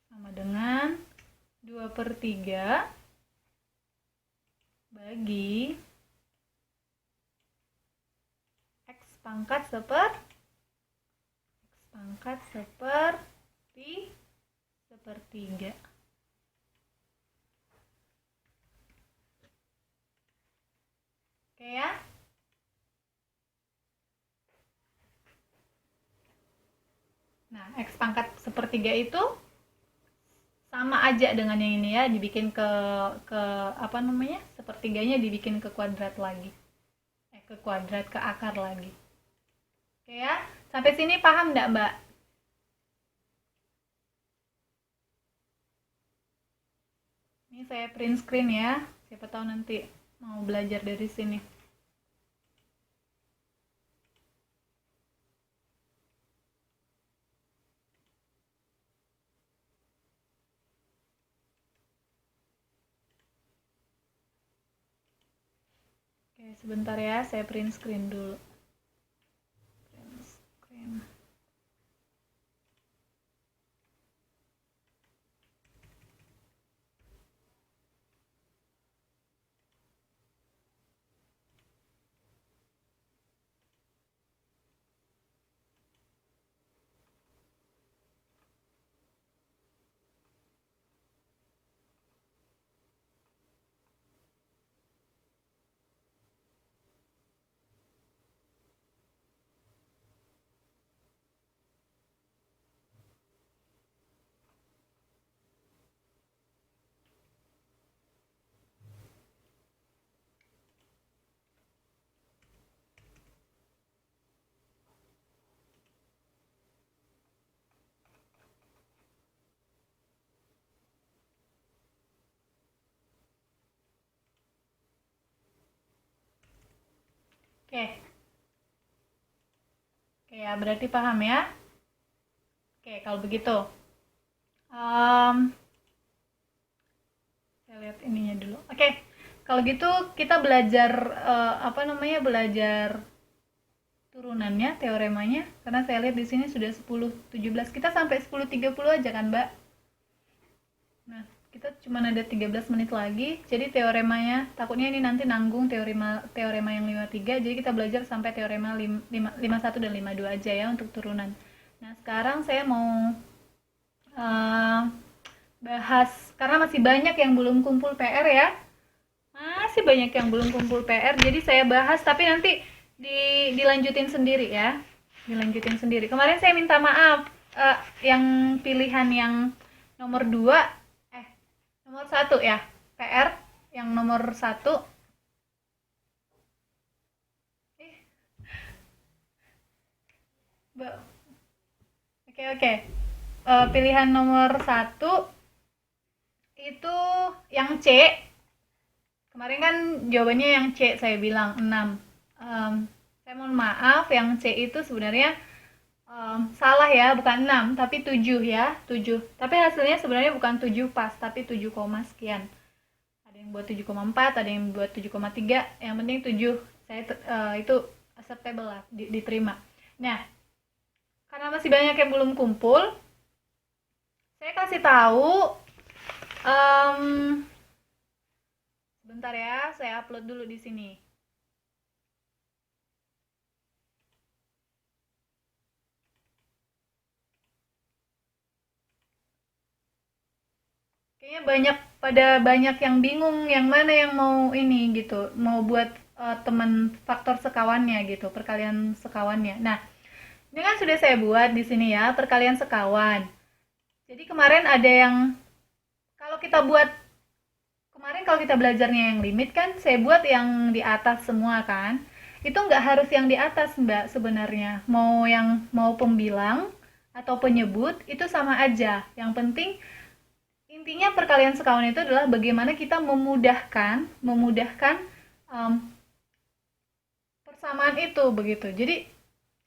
sama dengan 2/3 bagi X pangkat 1/3. Oke ya. Nah, X pangkat 1/3 itu sama aja dengan yang ini ya, dibikin ke apa namanya, sepertiganya dibikin ke kuadrat lagi, ke kuadrat, ke akar lagi. Oke ya, sampai sini paham nggak Mbak? Ini saya print screen ya, siapa tahu nanti mau belajar dari sini. Oke, sebentar ya, saya print screen dulu. Print screen. Oke. Oke ya, berarti paham ya? Oke, kalau begitu. Saya lihat ininya dulu. Oke. Kalau gitu kita belajar belajar turunannya, teoremanya, karena saya lihat di sini sudah 10:17. Kita sampai 10:30 aja kan, Mbak? Nah, kita cuma ada 13 menit lagi. Jadi teoremanya, takutnya ini nanti nanggung teorema yang 53. Jadi kita belajar sampai teorema 51 dan 52 aja ya untuk turunan. Nah, sekarang saya mau bahas, karena masih banyak yang belum kumpul PR ya. Masih banyak yang belum kumpul PR, jadi saya bahas tapi nanti dilanjutin sendiri ya. Dilanjutin sendiri. Kemarin saya minta maaf, yang pilihan yang nomor 2, nomor 1 ya, PR yang nomor 1. Oke. Pilihan nomor 1 itu yang C. Kemarin kan jawabannya yang C, saya bilang 6. Saya mohon maaf, yang C itu sebenarnya salah ya, bukan 6 tapi 7 ya, 7. Tapi hasilnya sebenarnya bukan 7 pas, tapi 7, sekian. Ada yang buat 7,4, ada yang buat 7,3, yang penting 7. Saya itu acceptable lah, diterima. Nah, karena masih banyak yang belum kumpul, saya kasih tahu sebentar ya, saya upload dulu di sini. Kayaknya banyak yang bingung yang mana yang mau ini gitu, mau buat teman faktor sekawannya gitu, perkalian sekawannya. Nah, ini kan sudah saya buat di sini ya, perkalian sekawan. Jadi kemarin ada yang kalau kita belajarnya yang limit kan, saya buat yang di atas semua kan. Itu nggak harus yang di atas, Mbak, sebenarnya. Mau pembilang atau penyebut itu sama aja. Yang penting intinya perkalian sekawan itu adalah bagaimana kita memudahkan persamaan itu begitu. Jadi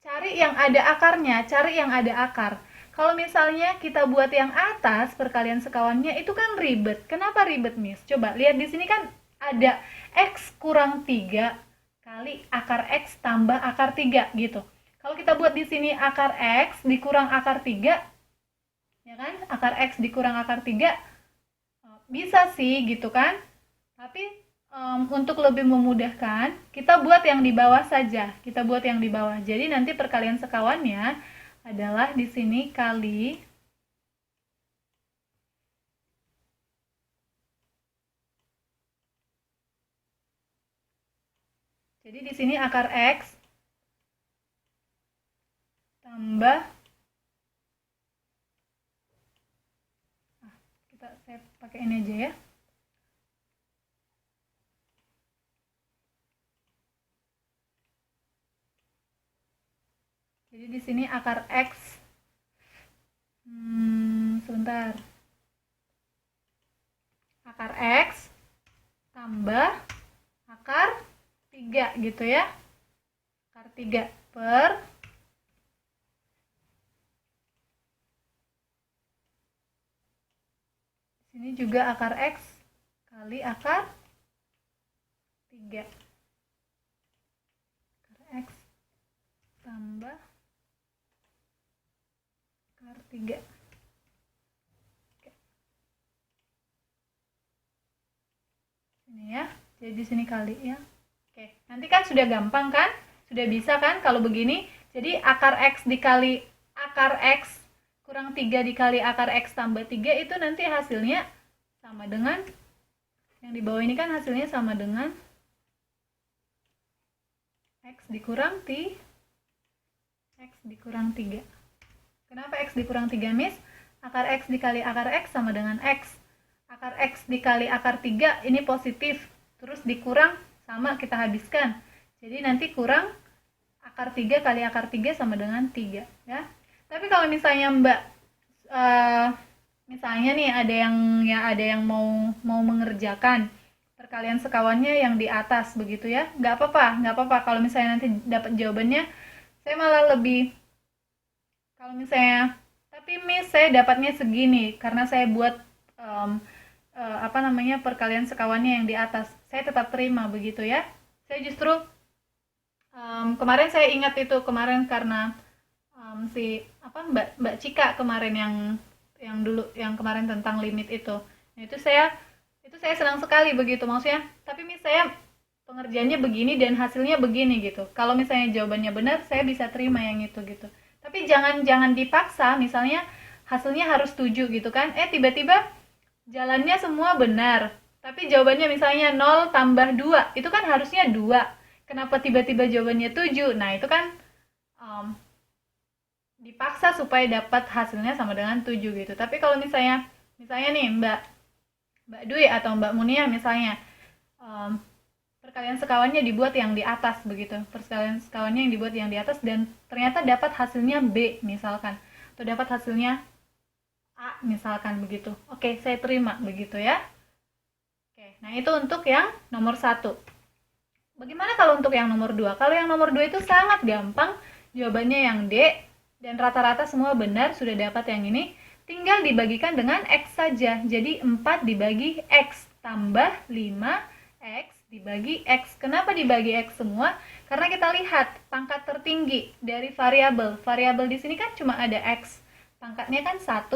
cari yang ada akarnya, cari yang ada akar. Kalau misalnya kita buat yang atas perkalian sekawannya itu kan ribet. Kenapa ribet, Miss? Coba lihat di sini kan ada X kurang 3 kali akar X tambah akar 3 gitu. Kalau kita buat di sini akar X dikurang akar 3, ya kan? Akar X dikurang akar 3 bisa sih gitu kan? Tapi untuk lebih memudahkan, kita buat yang di bawah saja. Kita buat yang di bawah. Jadi nanti perkalian sekawannya adalah di sini kali jadi di sini akar X tambah saya pakai ini aja ya. Jadi di sini akar X sebentar. Akar X tambah akar 3 gitu ya. Akar 3 per sini juga akar X kali akar 3. Akar X tambah akar 3. Oke. Sini ya. Jadi di sini kali ya. Oke, nanti kan sudah gampang kan? Sudah bisa kan kalau begini? Jadi akar X dikali akar X kurang 3 dikali akar X tambah 3 itu nanti hasilnya sama dengan yang di bawah ini kan hasilnya sama dengan X dikurang X dikurang 3. Kenapa X dikurang 3, Miss? Akar X dikali akar X sama dengan X. Akar X dikali akar 3 ini positif. Terus dikurang sama kita habiskan. Jadi nanti kurang akar 3 kali akar 3 sama dengan 3 ya. Tapi kalau misalnya Mbak misalnya nih ada yang mau mengerjakan perkalian sekawannya yang di atas begitu ya. Nggak apa-apa kalau misalnya nanti dapat jawabannya saya malah lebih, kalau misalnya tapi Miss saya dapatnya segini karena saya buat perkalian sekawannya yang di atas, saya tetap terima begitu ya. Saya justru kemarin saya ingat itu kemarin karena Mbak Cika kemarin yang dulu yang kemarin tentang limit itu. Nah, itu saya senang sekali begitu, maksudnya tapi misalnya pengerjaannya begini dan hasilnya begini gitu. Kalau misalnya jawabannya benar, saya bisa terima yang itu gitu. Tapi jangan dipaksa, misalnya hasilnya harus 7 gitu kan. Tiba-tiba jalannya semua benar. Tapi jawabannya misalnya 0 tambah 2, itu kan harusnya 2. Kenapa tiba-tiba jawabannya 7? Nah, itu kan dipaksa supaya dapat hasilnya sama dengan 7 gitu. Tapi kalau misalnya nih Mbak Dwi atau Mbak Munia misalnya perkalian sekawannya dibuat yang di atas begitu. Perkalian sekawannya yang dibuat yang di atas dan ternyata dapat hasilnya B misalkan, atau dapat hasilnya A misalkan begitu. Oke, saya terima begitu ya. Oke, nah itu untuk yang nomor 1. Bagaimana kalau untuk yang nomor 2? Kalau yang nomor 2 itu sangat gampang, jawabannya yang D dan rata-rata semua benar, sudah dapat yang ini. Tinggal dibagikan dengan X saja. Jadi 4 dibagi X tambah 5X dibagi X. Kenapa dibagi X semua? Karena kita lihat pangkat tertinggi dari variabel. Variabel di sini kan cuma ada X. Pangkatnya kan 1.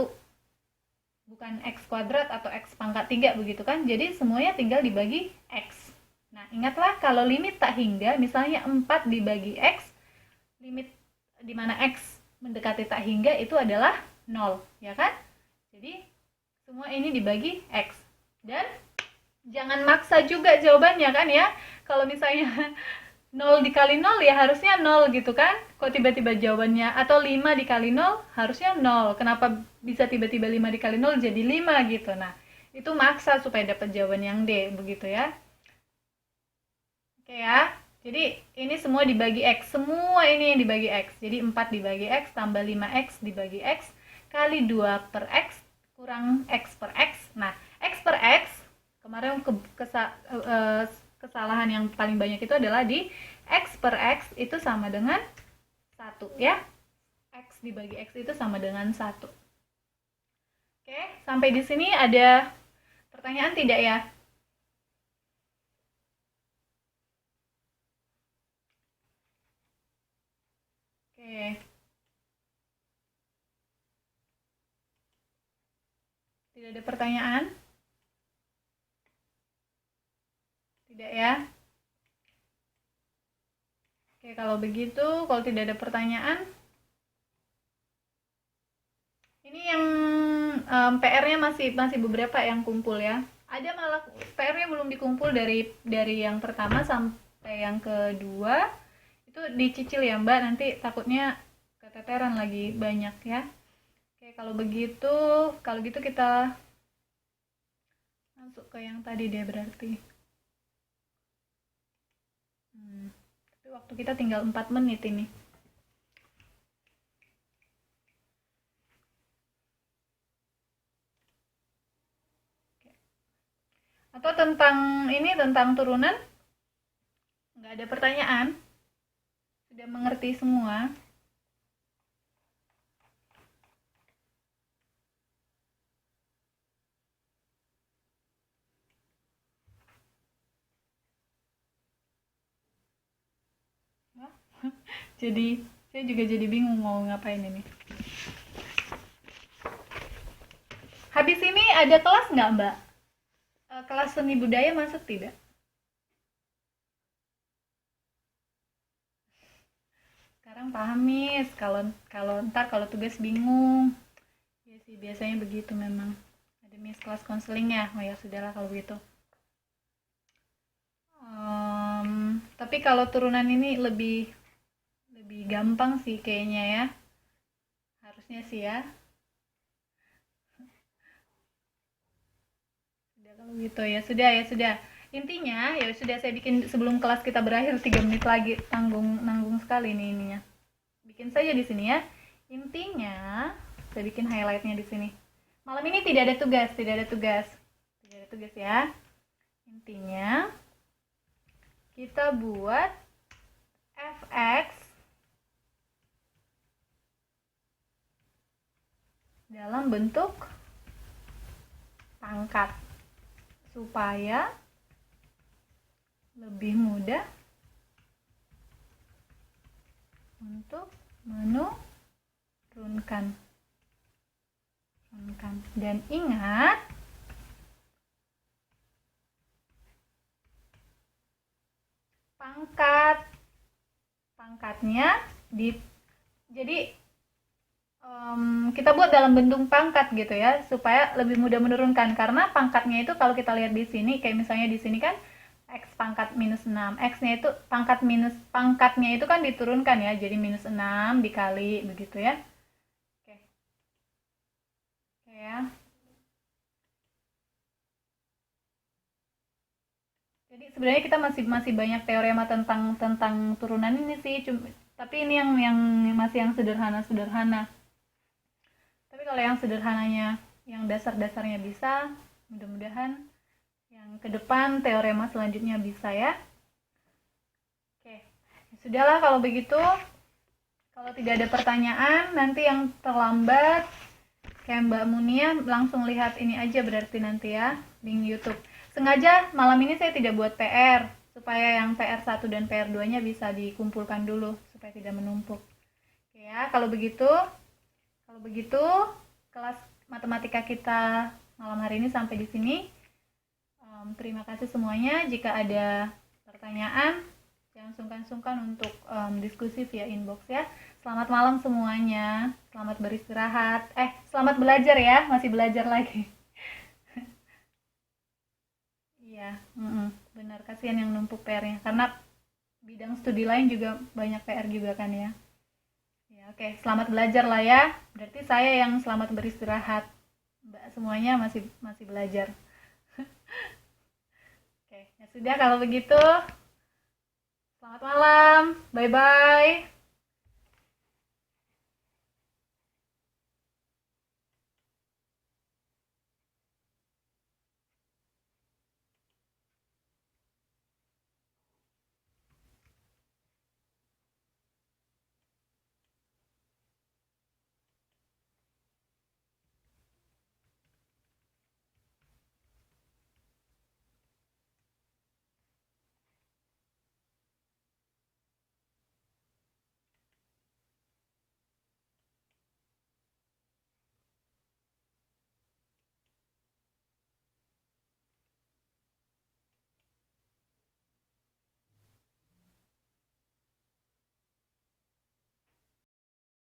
Bukan X kuadrat atau X pangkat 3 begitu kan. Jadi semuanya tinggal dibagi X. Nah, ingatlah kalau limit tak hingga, misalnya 4 dibagi X, limit di mana X mendekati tak hingga itu adalah 0, ya kan? Jadi semua ini dibagi X. Dan jangan maksa juga jawabannya kan ya. Kalau misalnya 0 dikali 0 ya harusnya 0 gitu kan. Kok tiba-tiba jawabannya, atau 5 dikali 0 harusnya 0. Kenapa bisa tiba-tiba 5 dikali 0 jadi 5 gitu. Nah, itu maksa supaya dapat jawaban yang D begitu ya. Oke ya. Jadi ini semua dibagi X. Semua ini yang dibagi X. Jadi 4 dibagi X tambah 5X dibagi X kali 2 per X kurang X per X. Nah, X per X, kemarin kesalahan yang paling banyak itu adalah di X per X itu sama dengan 1 ya. X dibagi X itu sama dengan 1. Oke, sampai di sini ada pertanyaan tidak ya? Oke. Tidak ada pertanyaan? Tidak ya? Oke, kalau begitu, kalau tidak ada pertanyaan, ini yang PR-nya masih beberapa yang kumpul ya. Ada malah PR-nya belum dikumpul dari yang pertama sampai yang kedua. Itu dicicil ya Mbak, nanti takutnya keteteran lagi banyak ya. Oke, kalau gitu kita masuk ke yang tadi dia berarti. Tapi waktu kita tinggal 4 menit ini. Atau tentang turunan, nggak ada pertanyaan? Sudah mengerti semua? Jadi saya juga jadi bingung mau ngapain ini. Habis ini ada kelas nggak Mbak? Kelas seni budaya masuk tidak? Sekarang paham Miss, kalau tugas bingung. Ya sih biasanya begitu memang. Ada Miss kelas konseling ya. Oh ya sudahlah kalau begitu. Tapi kalau turunan ini lebih gampang sih kayaknya ya. Harusnya sih ya. Sudah kalau gitu ya sudah. Intinya ya sudah, saya bikin sebelum kelas kita berakhir 3 menit lagi, nanggung sekali nih ininya. Bikin saja di sini ya. Intinya saya bikin highlightnya di sini. Malam ini tidak ada tugas ya. Intinya kita buat fx dalam bentuk pangkat supaya lebih mudah untuk menurunkan. Dan ingat, pangkatnya jadi kita buat dalam bentuk pangkat gitu ya, supaya lebih mudah menurunkan. Karena pangkatnya itu kalau kita lihat di sini, kayak misalnya di sini kan x pangkat minus 6, x-nya itu pangkatnya itu kan diturunkan ya, jadi minus 6 dikali begitu ya. Oke ya. Jadi sebenarnya kita masih banyak teorema tentang turunan ini sih, tapi ini yang masih yang sederhana. Tapi kalau yang sederhananya, yang dasar-dasarnya bisa, mudah-mudahan yang ke depan teorema selanjutnya bisa ya. Oke, sudahlah kalau begitu. Kalau tidak ada pertanyaan, nanti yang terlambat kayak Mbak Munia langsung lihat ini aja berarti nanti ya, link YouTube. Sengaja malam ini saya tidak buat PR, supaya yang PR1 dan PR2-nya bisa dikumpulkan dulu, supaya tidak menumpuk. Oke ya, kalau begitu kelas matematika kita malam hari ini sampai di sini. Terima kasih semuanya. Jika ada pertanyaan, jangan sungkan-sungkan untuk diskusi via inbox ya. Selamat malam semuanya, selamat beristirahat. Selamat belajar ya, masih belajar lagi. Iya, benar, kasihan yang numpuk PR-nya, karena bidang studi lain juga banyak PR juga kan ya. Ya, oke, selamat belajar lah ya. Berarti saya yang selamat beristirahat. Mbak semuanya masih belajar. Oke, ya sudah kalau begitu. Selamat malam. Bye bye.